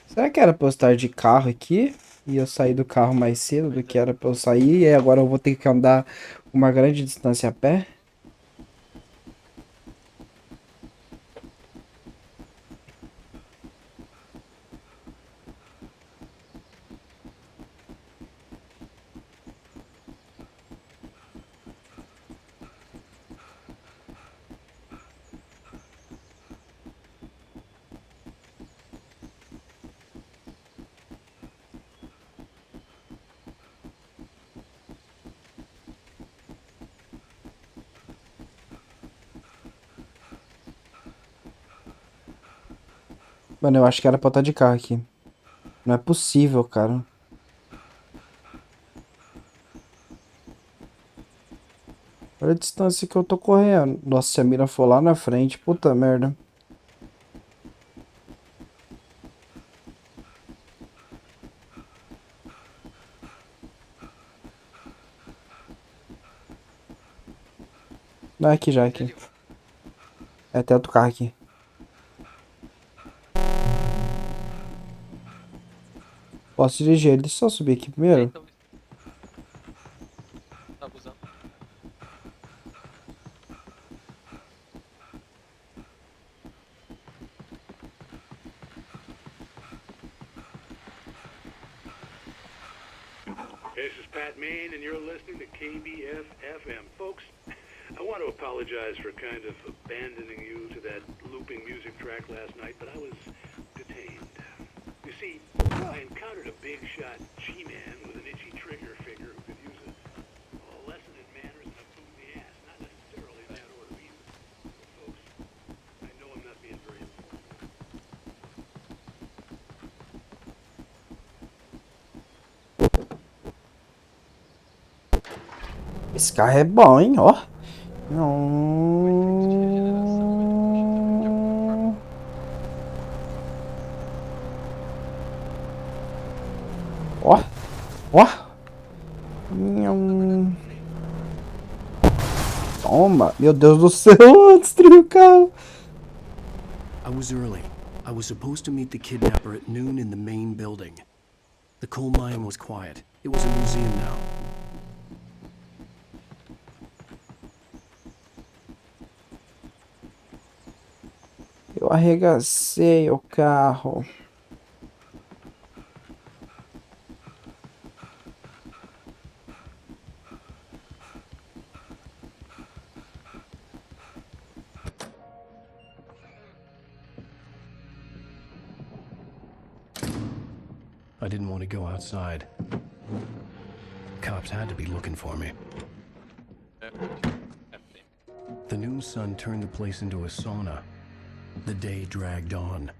Será que era pra eu estar de carro aqui? E eu sair do carro mais cedo do que era pra eu sair. E aí agora eu vou ter que andar uma grande distância a pé? Mano, eu acho que era pra eu estar de carro aqui. Não é possível, cara. Olha a distância que eu tô correndo. Nossa, se a mira for lá na frente, puta merda. Não, é aqui já, aqui. É até outro carro aqui. Posso dirigir ele, deixa eu só subir aqui primeiro. Tá abusando. This is Pat Main, and you're listening to KBF-FM. Folks, I want to apologize for kind of abandoning you to that looping music track last night, but I was detained. You see, I encountered a big shot G-man with an itchy trigger finger who could use a lesson in manners and a boot in the ass. Not necessarily in that order either. But folks, I know I'm not being very informative. Esse carro é bom, hein? Ó. Ó. Ó. Toma. Meu Deus do céu. Destruiu o carro. I was early. I was supposed to meet the kidnapper at noon in the main building. The coal mine was quiet. It was a museum now. Eu arregacei o carro. I didn't want to go outside. Cops had to be looking for me. The noon sun turned the place into a sauna. The day dragged on.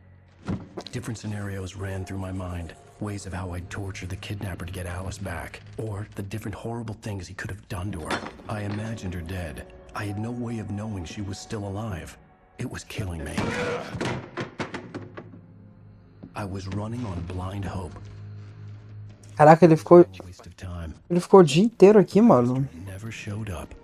Different scenarios ran through my mind. Ways of how I'd torture the kidnapper to get Alice back. Or the different horrible things he could have done to her. I imagined her dead. I had no way of knowing she was still alive. It was killing me. I was running on blind hope. Caraca, ele ficou o dia inteiro aqui, mano. Never showed up.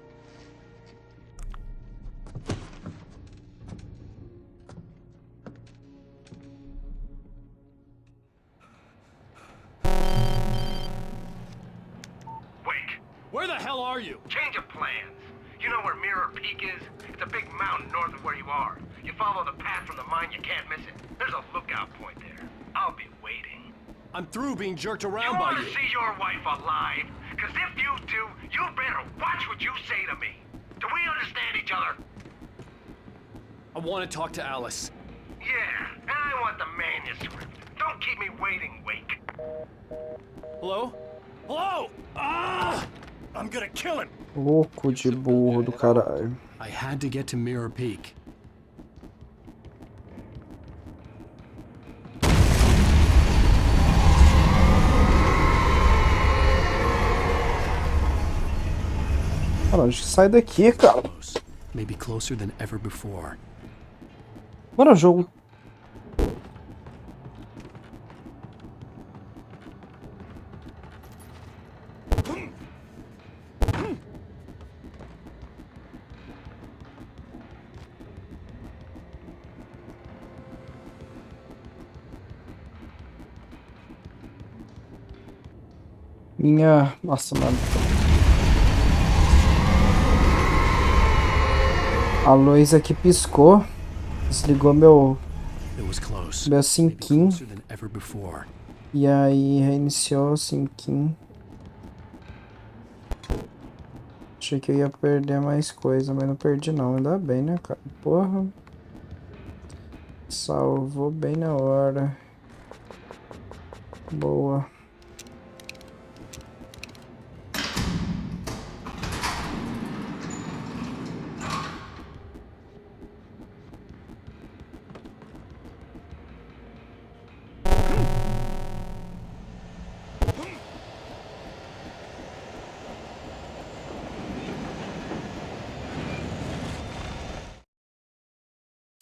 Where the hell are you? Change of plans. You know where Mirror Peak is? It's a big mountain north of where you are. You follow the path from the mine, you can't miss it. There's a lookout point there. I'll be waiting. I'm through being jerked around by You want you. to see your wife alive? Because if you do, you better watch what you say to me. Do we understand each other? I want to talk to Alice. Yeah, and I want the manuscript. Don't keep me waiting, Wake. Hello? Hello? Ah! I'm gonna kill him. Louco de burro do caralho. I had to get to Mirror Peak. Mano, acho que sai daqui, cara. Maybe closer than ever before. Mano, o jogo... Nossa, mano. A luz aqui piscou. Desligou meu cinquinho. E aí reiniciou o cinquinho. Achei que eu ia perder mais coisa, mas não perdi não. Ainda bem, né, cara? Porra. Salvou bem na hora. Boa.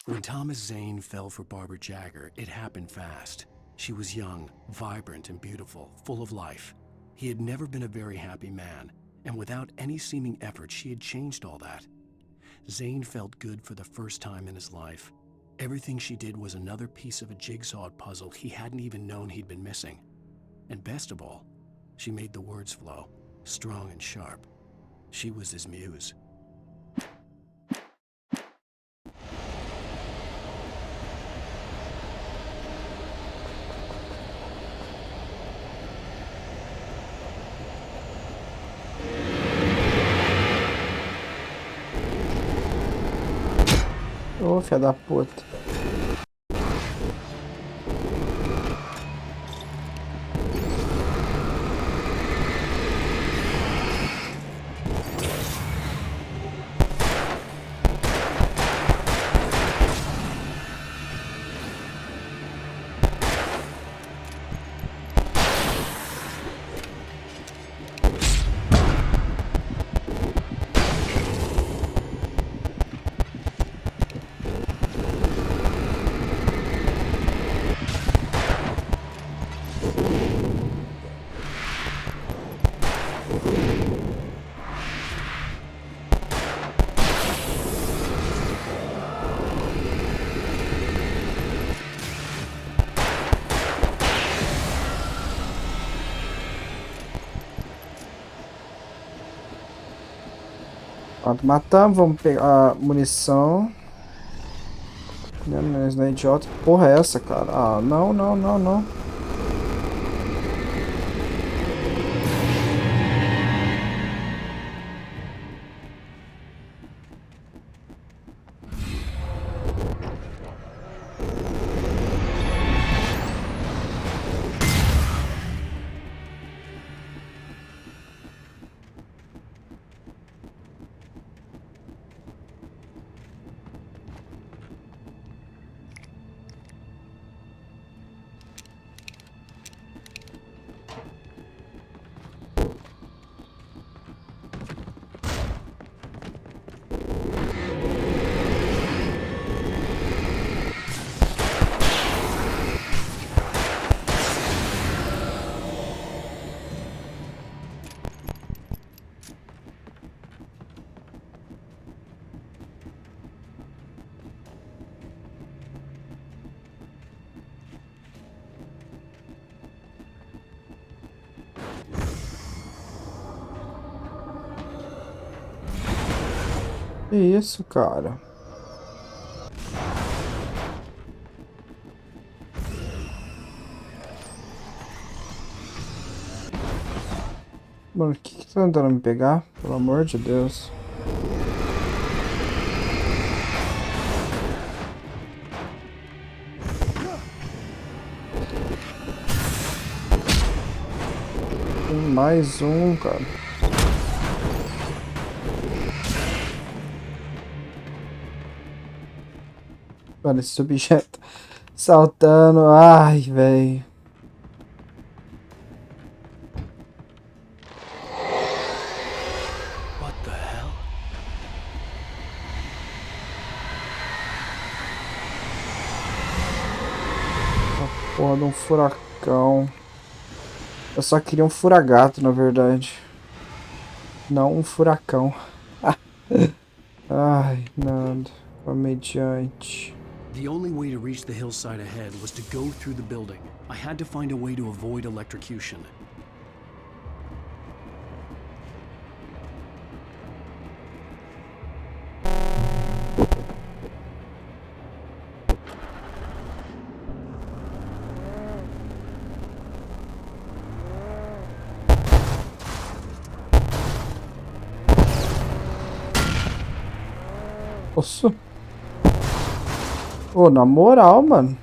When Thomas Zane fell for Barbara Jagger, it happened fast. She was young, vibrant, and beautiful, full of life. He had never been a very happy man, and without any seeming effort, she had changed all that. Zane felt good for the first time in his life. Everything she did was another piece of a jigsaw puzzle he hadn't even known he'd been missing. And best of all, she made the words flow, strong and sharp. She was his muse. Ô, filha da puta. Pronto, matamos, vamos pegar a munição. Não é idiota. Que porra é essa, cara? Ah, não, não, não, não. Que isso, cara? Mano, o que tá tentando me pegar? Pelo amor de Deus. Tem mais um, cara. Mano, esse objeto saltando. Ai, velho. What the hell? A porra de um furacão. Eu só queria um furagato, na verdade. Não um furacão. Ai, nada. Comediante. The only way to reach the hillside ahead was to go through the building. I had to find a way to avoid electrocution. Nossa. Ô, na moral, mano.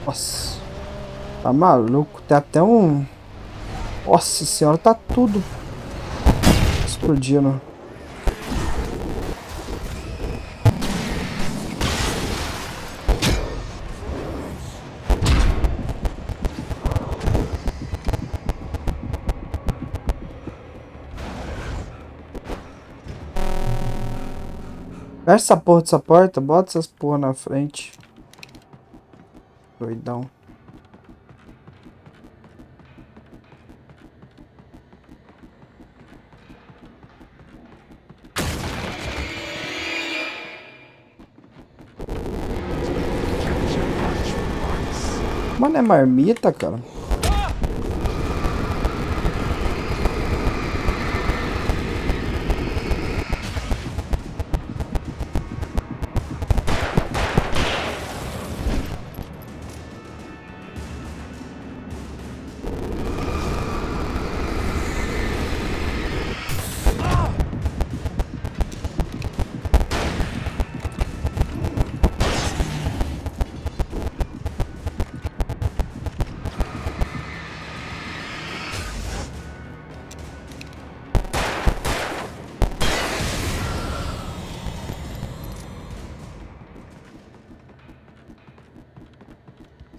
Nossa. Tá maluco? Tem até um... Nossa senhora, tá tudo explodindo. Fecha essa porra dessa porta, bota essas porra na frente. Doidão. Mano, é marmita, cara.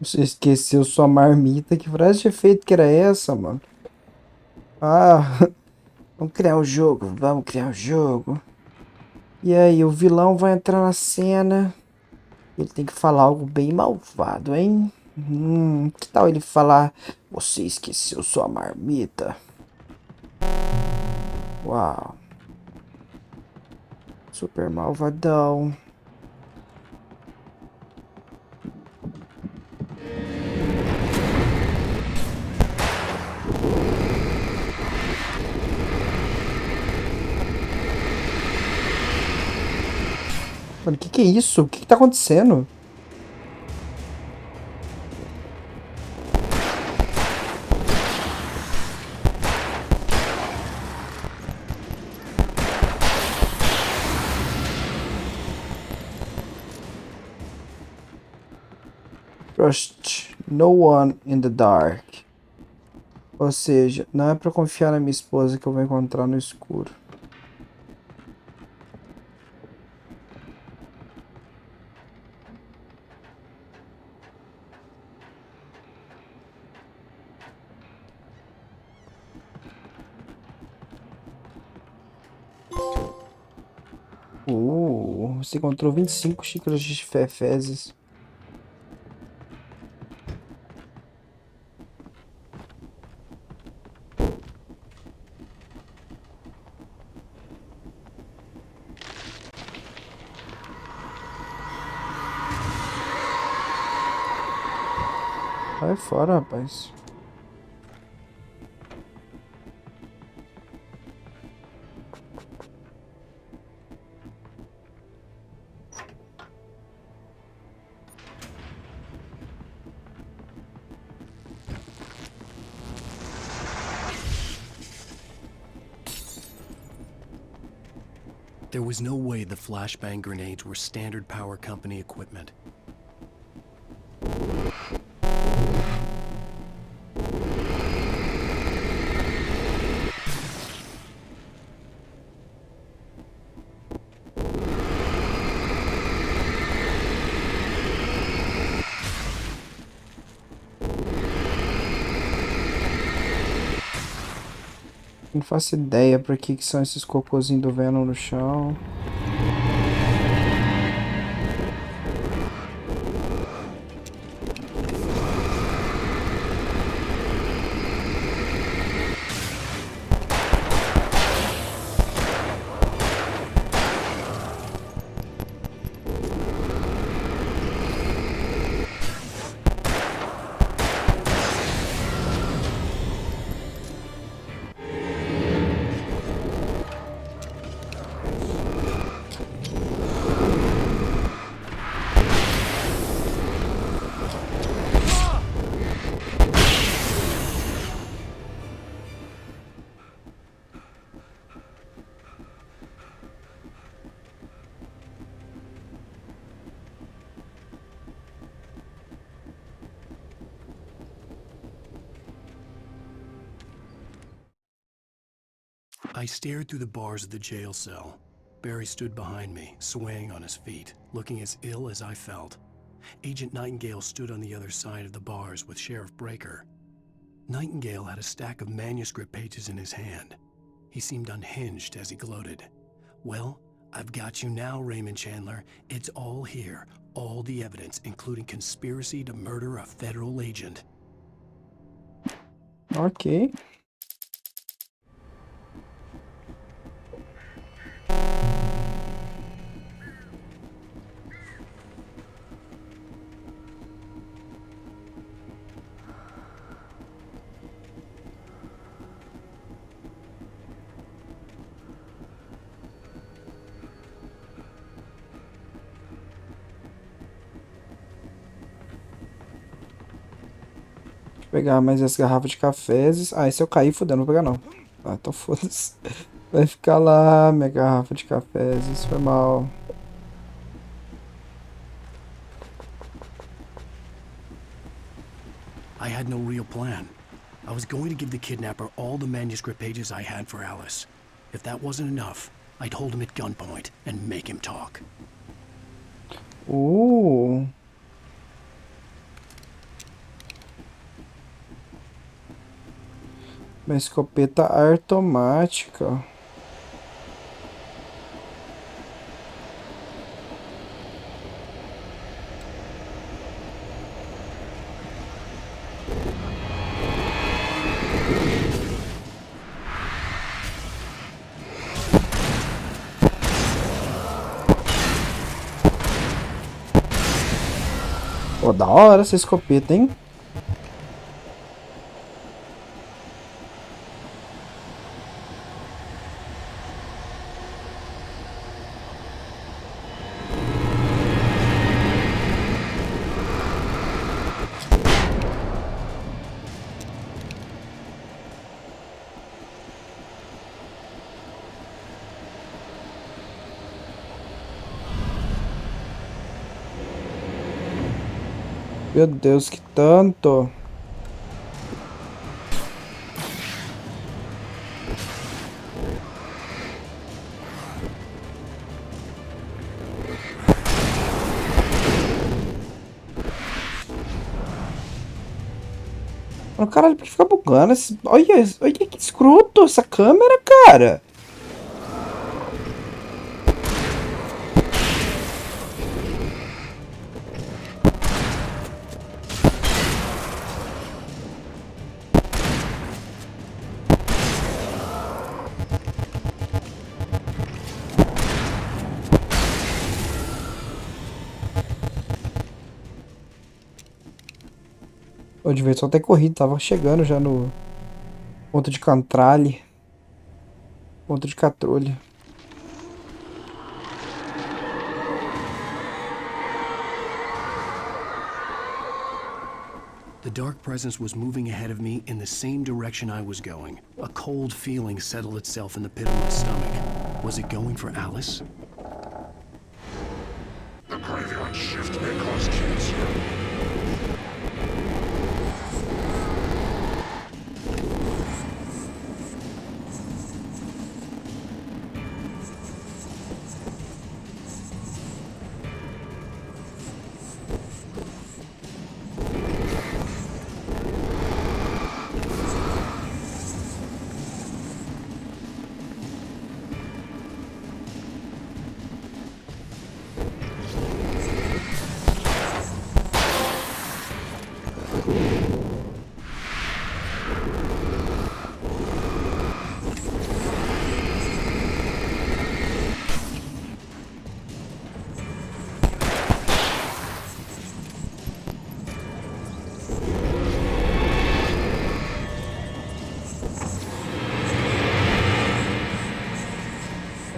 Você esqueceu sua marmita. Que frase de efeito que era essa, mano? Ah, vamos criar um jogo. Vamos criar um jogo. E aí, o vilão vai entrar na cena. Ele tem que falar algo bem malvado, hein? Que tal ele falar... Você esqueceu sua marmita? Uau. Super malvadão. Mano, que é isso? O que tá acontecendo? Trust no one in the dark. Ou seja, não é pra confiar na minha esposa que eu vou encontrar no escuro. Você encontrou 25 xícaras de fezes. Vai fora, rapaz. There was no way the flashbang grenades were standard power company equipment. Não faço ideia pra que são esses cocôzinhos do Venom no chão. I stared through the bars of the jail cell. Barry stood behind me, swaying on his feet, looking as ill as I felt. Agent Nightingale stood on the other side of the bars with Sheriff Breaker. Nightingale had a stack of manuscript pages in his hand. He seemed unhinged as he gloated. Well, I've got you now, Raymond Chandler. It's all here. All the evidence, including conspiracy to murder a federal agent. Ok. Pegar mais as garrafas de cafés. Ah, e se eu cair, fudeu, não vou pegar não. Ah, então foda-se. Vai ficar lá, minha garrafa de cafés. Isso foi mal. I had no real plan. I was going to give the kidnapper all the manuscript pages I had for Alice. If that wasn't enough, I'd hold him at gunpoint and make him talk. Uma escopeta automática. Pô, da hora essa escopeta, hein? Meu Deus, que tanto! Mano, caralho, por que fica bugando? Olha que escroto essa câmera, cara! Eu devia só ter corrido, tava chegando já no ponto de controle. Ponto de controle. The dark presence was moving ahead of me in the same direction I was going. A cold feeling settled itself in the pit of my stomach. Was it going for Alice? The graveyard shift may cause cancer.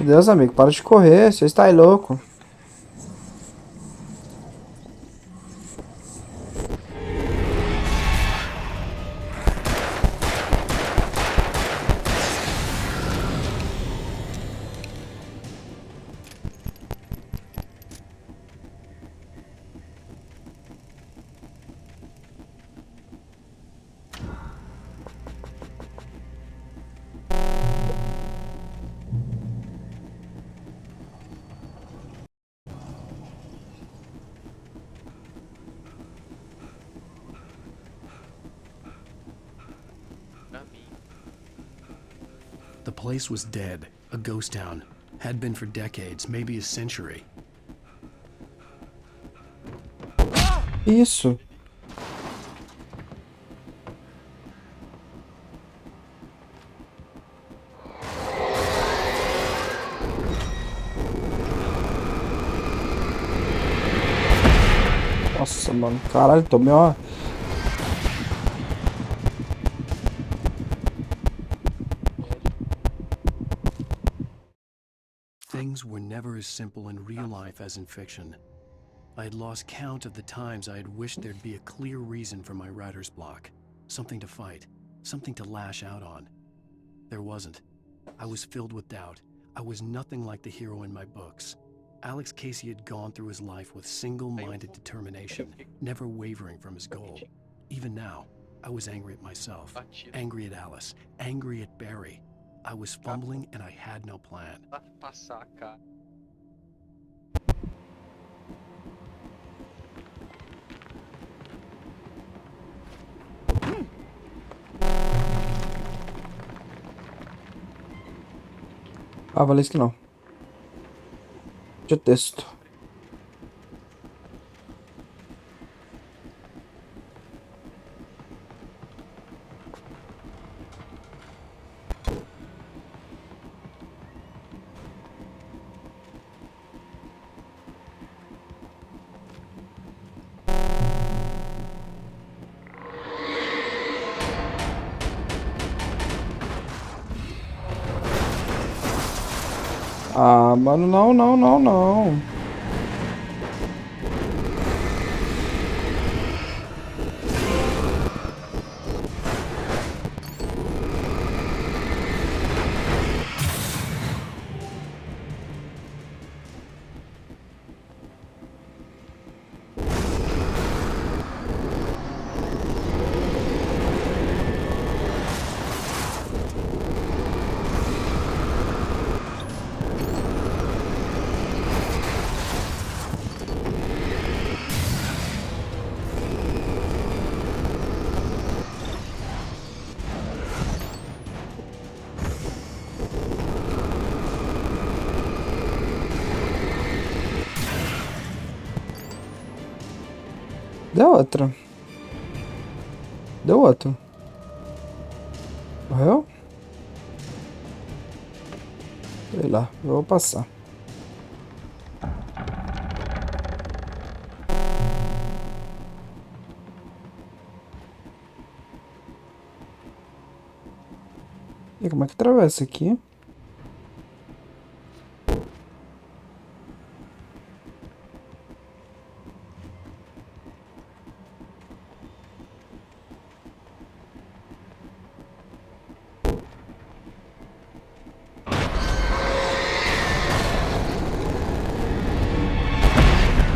Meu Deus, amigo, para de correr, você está aí louco. The place was dead, a ghost town. Had been for decades, maybe a century. Isso. Nossa, mano. Caralho, tomei uma... Things were never as simple in real life as in fiction. I had lost count of the times I had wished there'd be a clear reason for my writer's block. Something to fight, something to lash out on. There wasn't. I was filled with doubt. I was nothing like the hero in my books. Alex Casey had gone through his life with single-minded determination, never wavering from his goal. Even now, I was angry at myself, angry at Alice, angry at Barry. I was fumbling and I had no plan. Ah, valeu isso que não. De texto. Ah, mano, não, não, não, não. Deu outra. Deu outro. Morreu? Sei lá, eu vou passar. E como é que atravessa aqui?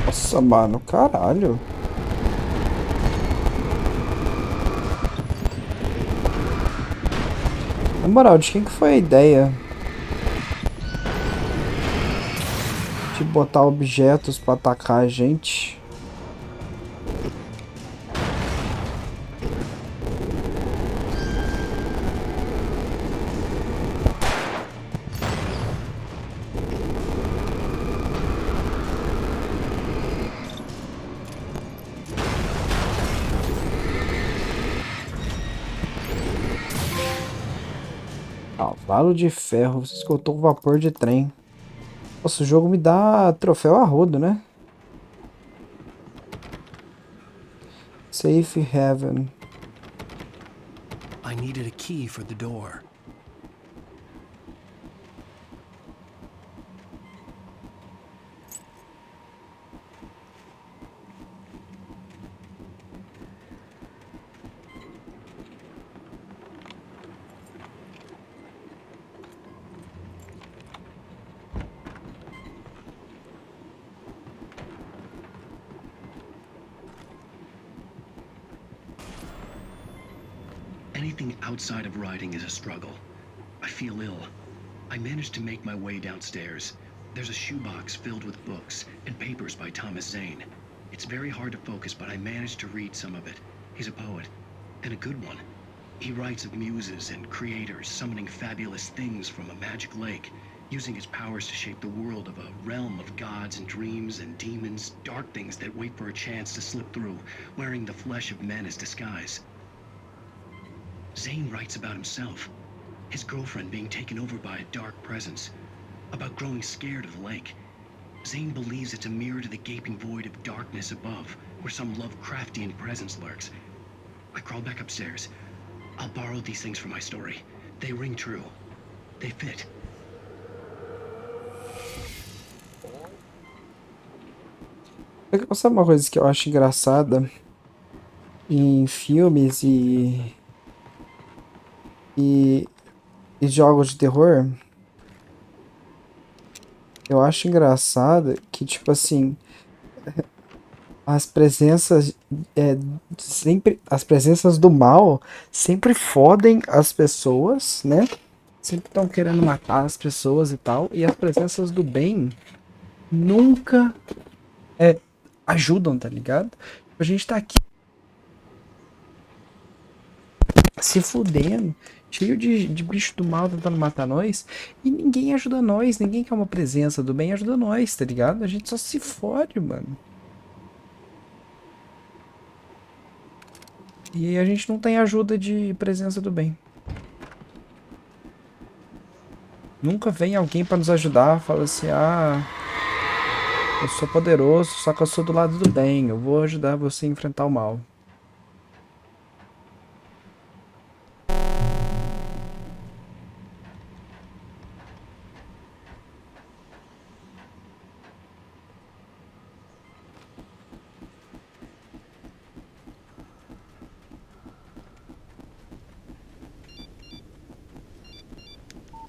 Nossa, mano, caralho. Na moral, de quem que foi a ideia de botar objetos pra atacar a gente? Cavalo de ferro, você escutou o vapor de trem. Nossa, o jogo me dá troféu a rodo, né? Safe Haven. I needed a key for the door. Anything outside of writing is a struggle. I feel ill. I managed to make my way downstairs. There's a shoebox filled with books and papers by Thomas Zane. It's very hard to focus, but I managed to read some of it. He's a poet, and a good one. He writes of muses and creators summoning fabulous things from a magic lake. using his powers to shape the world of a realm of gods and dreams and demons, dark things that wait for a chance to slip through, wearing the flesh of men as disguise. Zane writes about himself, his girlfriend being taken over by a dark presence, about growing scared of the lake. Zane believes it's a mirror to the gaping void of darkness above, where some Lovecraftian presence lurks. I crawl back upstairs. I'll borrow these things for my story. They ring true. They fit. Sabe uma coisa que eu acho engraçada em filmes e jogos de terror? Eu acho engraçado que, tipo assim, as presenças as presenças do mal sempre fodem as pessoas, né? Sempre estão querendo matar as pessoas e tal, e as presenças do bem nunca ajudam, tá ligado? A gente tá aqui se fudendo, cheio de bicho do mal tentando matar nós, e ninguém ajuda nós, ninguém quer uma presença do bem ajuda nós, tá ligado? A gente só se fode, mano. E a gente não tem ajuda de presença do bem. Nunca vem alguém pra nos ajudar, fala assim, eu sou poderoso, só que eu sou do lado do bem, eu vou ajudar você a enfrentar o mal.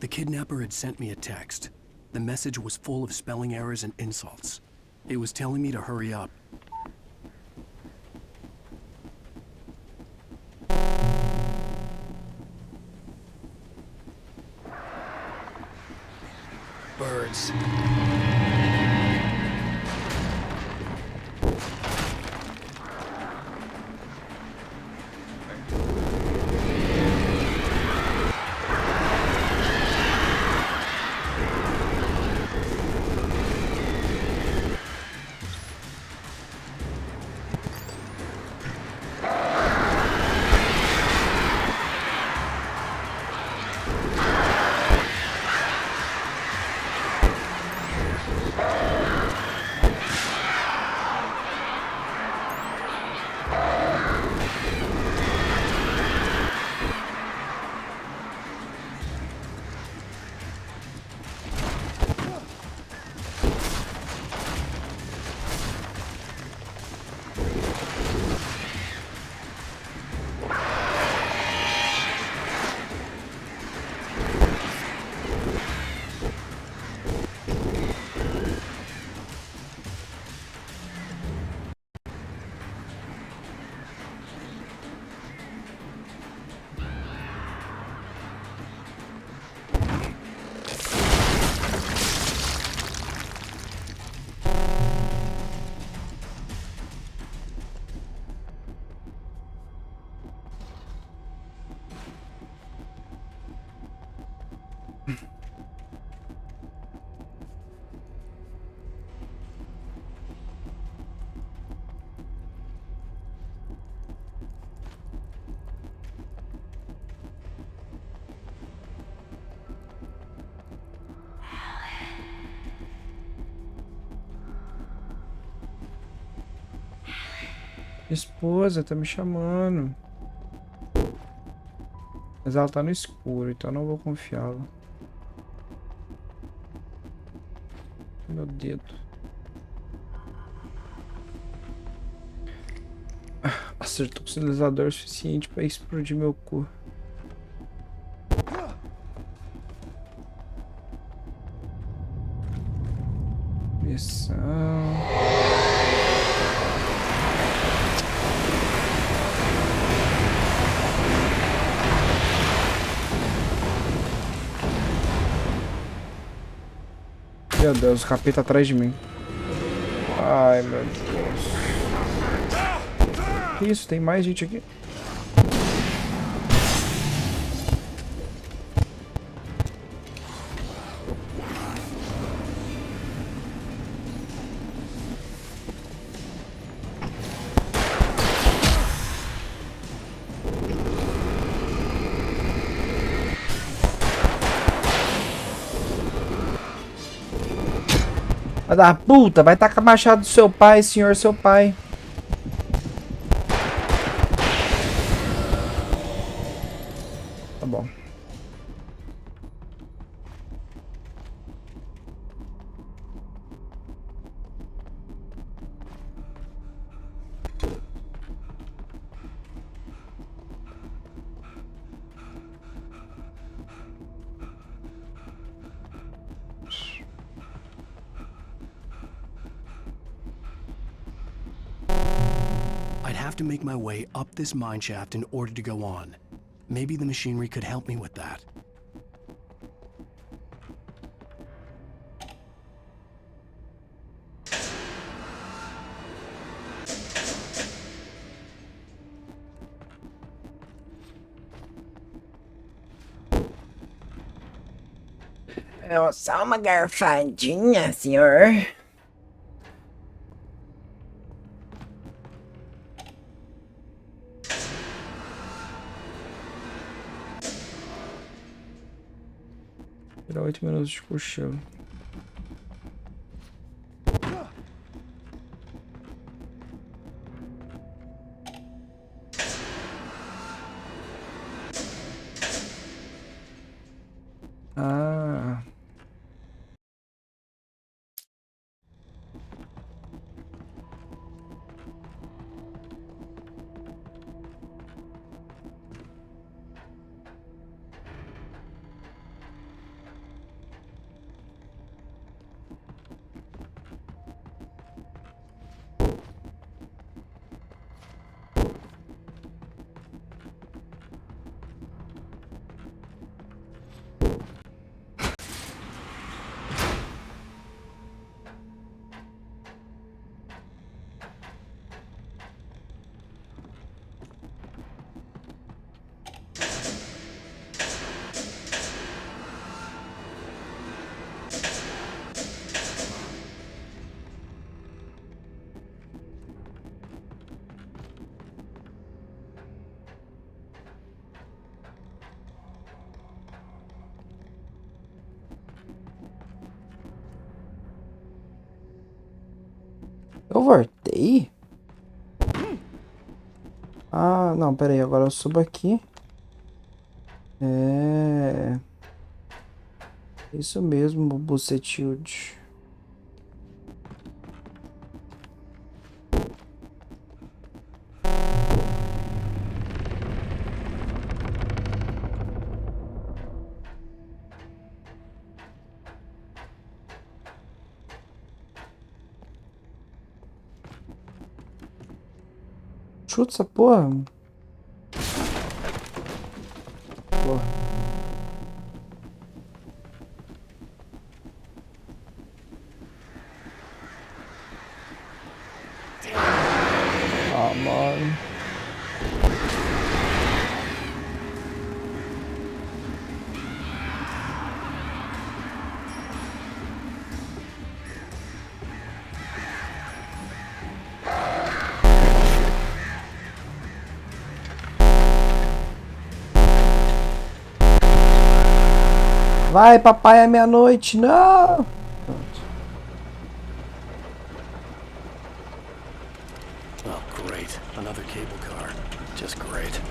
The kidnapper had sent me a text. The message was full of spelling errors and insults. It was telling me to hurry up. Birds. Esposa, tá me chamando. Mas ela tá no escuro, então eu não vou confiá-la. Meu dedo. Acertou o sinalizador suficiente pra explodir meu cu. Missão. Meu Deus, o capeta atrás de mim. Ai, meu Deus. Que isso? Tem mais gente aqui? Filha da puta, vai tacar machado do seu pai, senhor, seu pai. Tá bom. I'd have to make my way up this mine shaft in order to go on. Maybe the machinery could help me with that. Só uma garfadinha, senhor. Tirar 8 minutos de cochilo. Ah. Eu voltei? Ah, não, pera aí, agora eu subo aqui. É... Isso mesmo, Bucetilde. Chuta essa porra. Porra. Ah, mano. Vai, papai, é meia-noite. Não! Oh, great. Another cable car. Just great.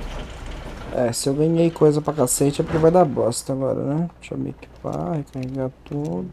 É, se eu ganhei coisa pra cacete é porque vai dar bosta agora, né? Deixa eu me equipar, recarregar tudo.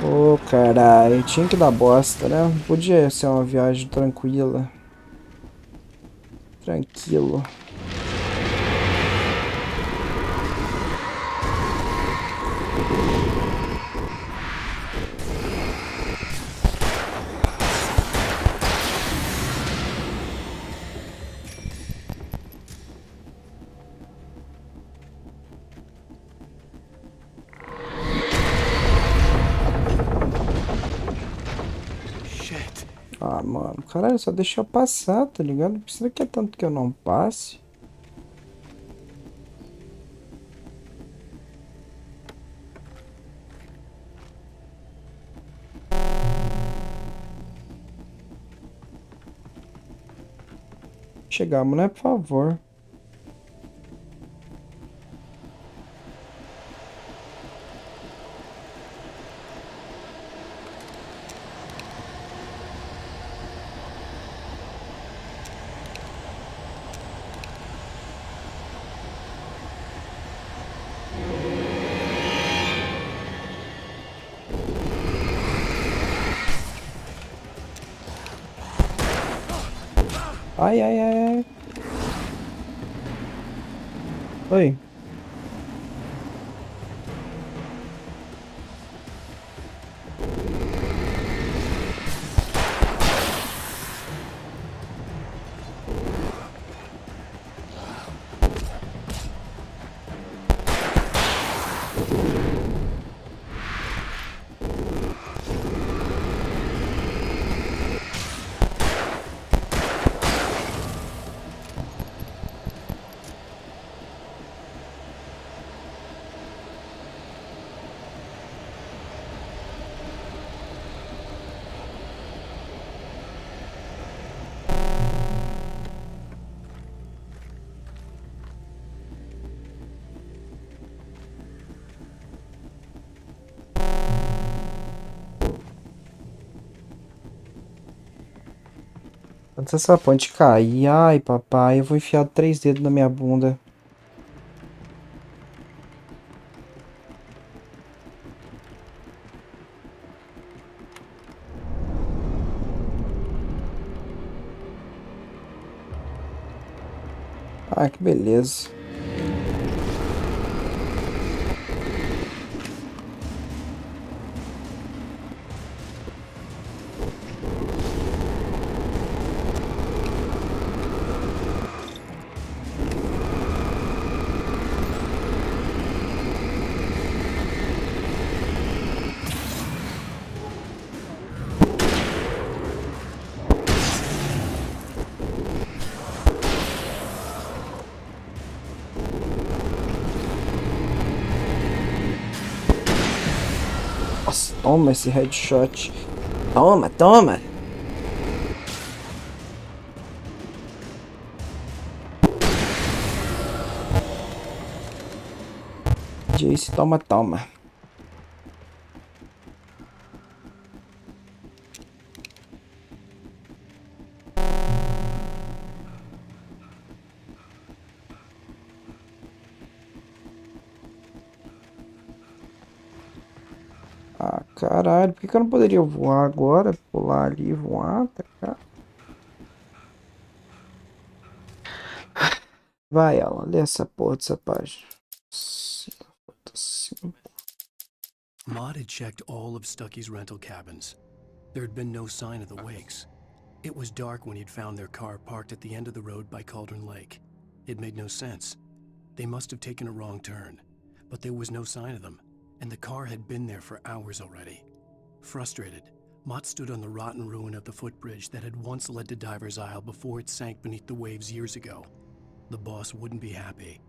Ô, caralho, tinha que dar bosta, né? Podia ser uma viagem tranquila. Tranquilo. Ah, mano, caralho, só deixa eu passar, tá ligado? Não precisa que é tanto que eu não passe. Chegamos, né? Por favor. Ai, ai, ai, ai. Oi. Antes dessa ponte cair, ai papai, eu vou enfiar 3 dedos na minha bunda. Ah, que beleza. Nossa, toma esse headshot. Toma, toma. Jace, toma, toma. Ah, caralho, por que que eu não poderia voar agora? Pular ali e voar, tá cá? Vai, Alan, lê essa porra dessa página. Maud had checked all of Stucky's rental cabins. There had been no sign of the Wakes. It was dark when he'd found their car parked at the end of the road by Cauldron Lake. It made no sense. They must have taken a wrong turn, but there was no sign of them, and the car had been there for hours already. Frustrated, Mott stood on the rotten ruin of the footbridge that had once led to Diver's Isle before it sank beneath the waves years ago. The boss wouldn't be happy.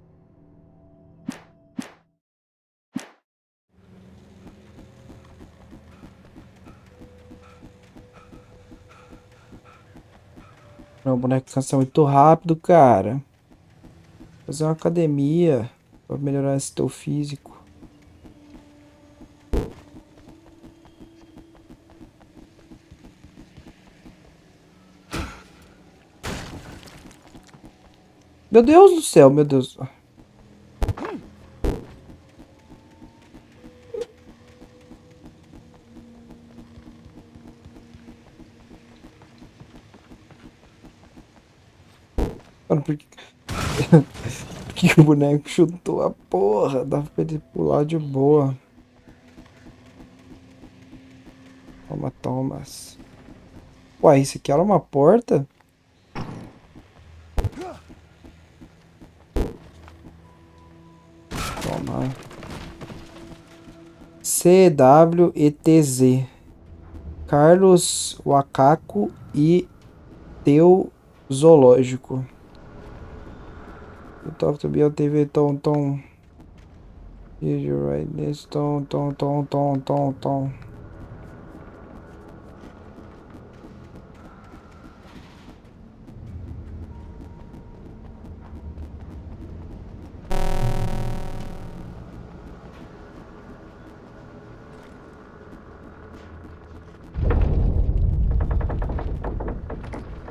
Meu boneco cansa muito rápido, cara. Fazer uma academia pra melhorar esse teu físico. Meu Deus do céu, meu Deus. Mano, por que... por que o boneco chutou a porra? Dava pra ele pular de boa. Toma, Thomas. Ué, isso aqui era uma porta? Toma. CWETZ. Carlos Wakaco e Teu Zoológico. You talk to be on TV, tom. You right this, tom.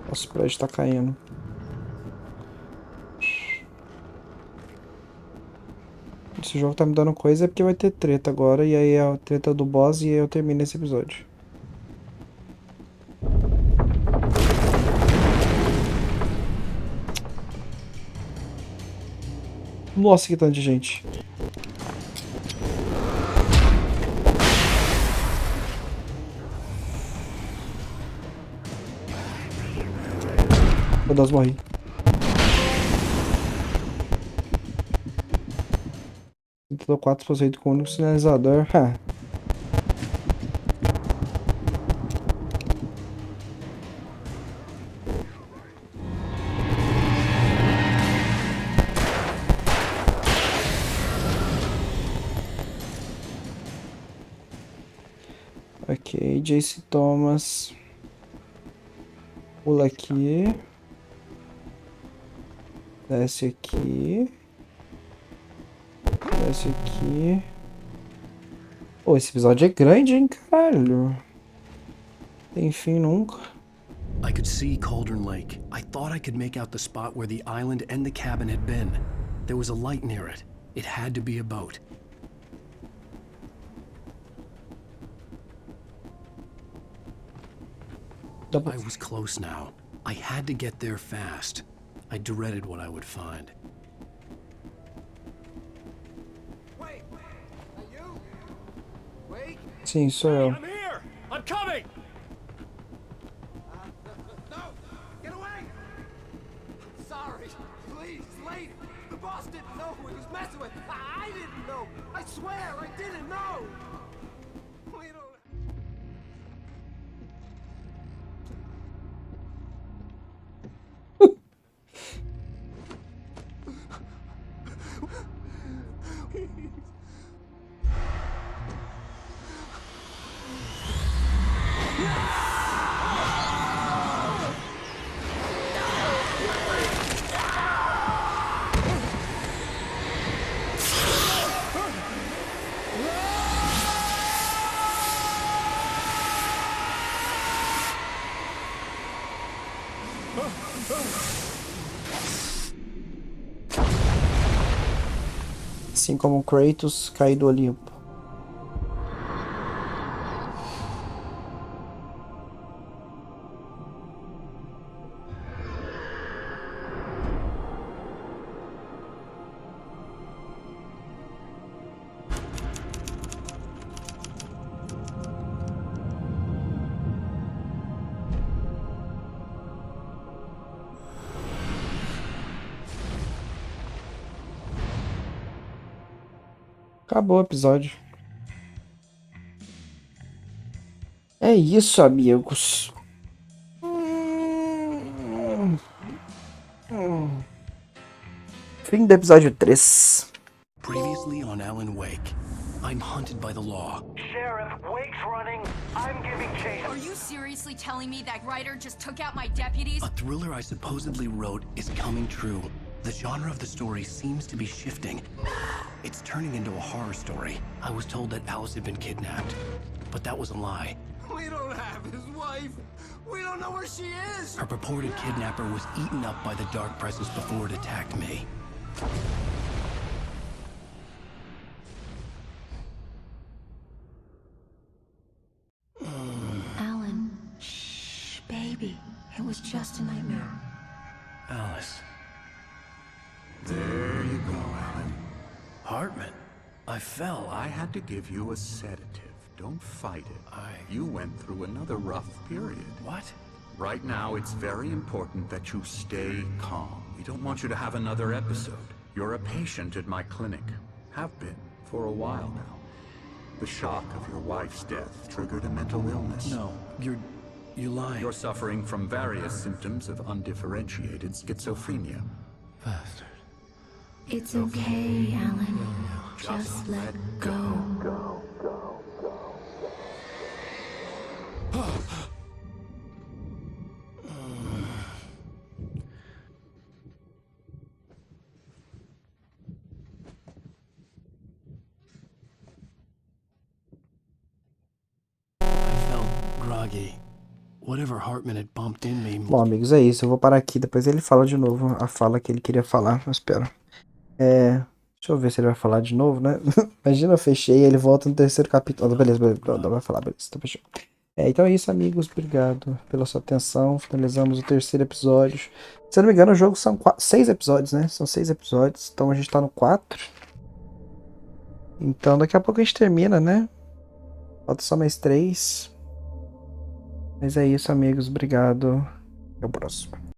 Nossa, o prédio tá caindo. Esse jogo tá me dando coisa é porque vai ter treta agora. E aí é a treta do boss e aí eu termino esse episódio. Nossa, que tanto de gente. Meu Deus, morri. Tô 4% com o único sinalizador. Ok, Jace Thomas. Pula aqui. Desce aqui. Desce aqui. Pô, esse episódio é grande, hein, caralho. Tem fim nunca. I could see Cauldron Lake. I thought I could make out the spot where the island and the cabin had been. There was a light near it. It had to be a boat. I was close now. I had to get there fast. I dreaded what I would find. Wait! Are you? Wait! Sim, sou eu. I'm here! I'm coming! No! Get away! Sorry. Please, lady. The boss didn't know who he was messing with. I didn't know. I swear I didn't know. We don't... Assim como Kratos cai do Olimpo. Acabou o episódio. É isso, amigos. Fim do episódio 3. Previously on Alan Wake, I'm hunted by the law. Sheriff, Wake's running. I'm giving chase. Are you seriously telling me that writer just took out my deputies? A thriller I supposedly wrote is coming true. The genre of the story seems to be shifting. It's turning into a horror story. I was told that Alice had been kidnapped, but that was a lie. We don't have his wife. We don't know where she is. Her purported kidnapper was eaten up by the dark presence before it attacked me. Alan, shh, baby. It was just a nightmare. Alice, I fell. I had to give you a sedative. Don't fight it. You went through another rough period. What? Right now, it's very important that you stay calm. We don't want you to have another episode. You're a patient at my clinic. Have been for a while now. The shock of your wife's death triggered a mental illness. No, you're lying. You're suffering from various symptoms of undifferentiated schizophrenia. Bastard. It's okay, Alan. Just let go. Groggy. Whatever Hartman had bumped in me. Bom, amigos, é isso. Eu vou parar aqui. Depois ele fala de novo a fala que ele queria falar. Mas espera. Deixa eu ver se ele vai falar de novo, né? Imagina, eu fechei e ele volta no terceiro capítulo. Beleza, não vai falar, beleza. Então fechou. Então é isso, amigos. Obrigado pela sua atenção. Finalizamos o terceiro episódio. Se eu não me engano, o jogo são 6 episódios, né? São 6 episódios. Então a gente tá no 4. Então daqui a pouco a gente termina, né? Falta só mais 3. Mas é isso, amigos. Obrigado. Até o próximo.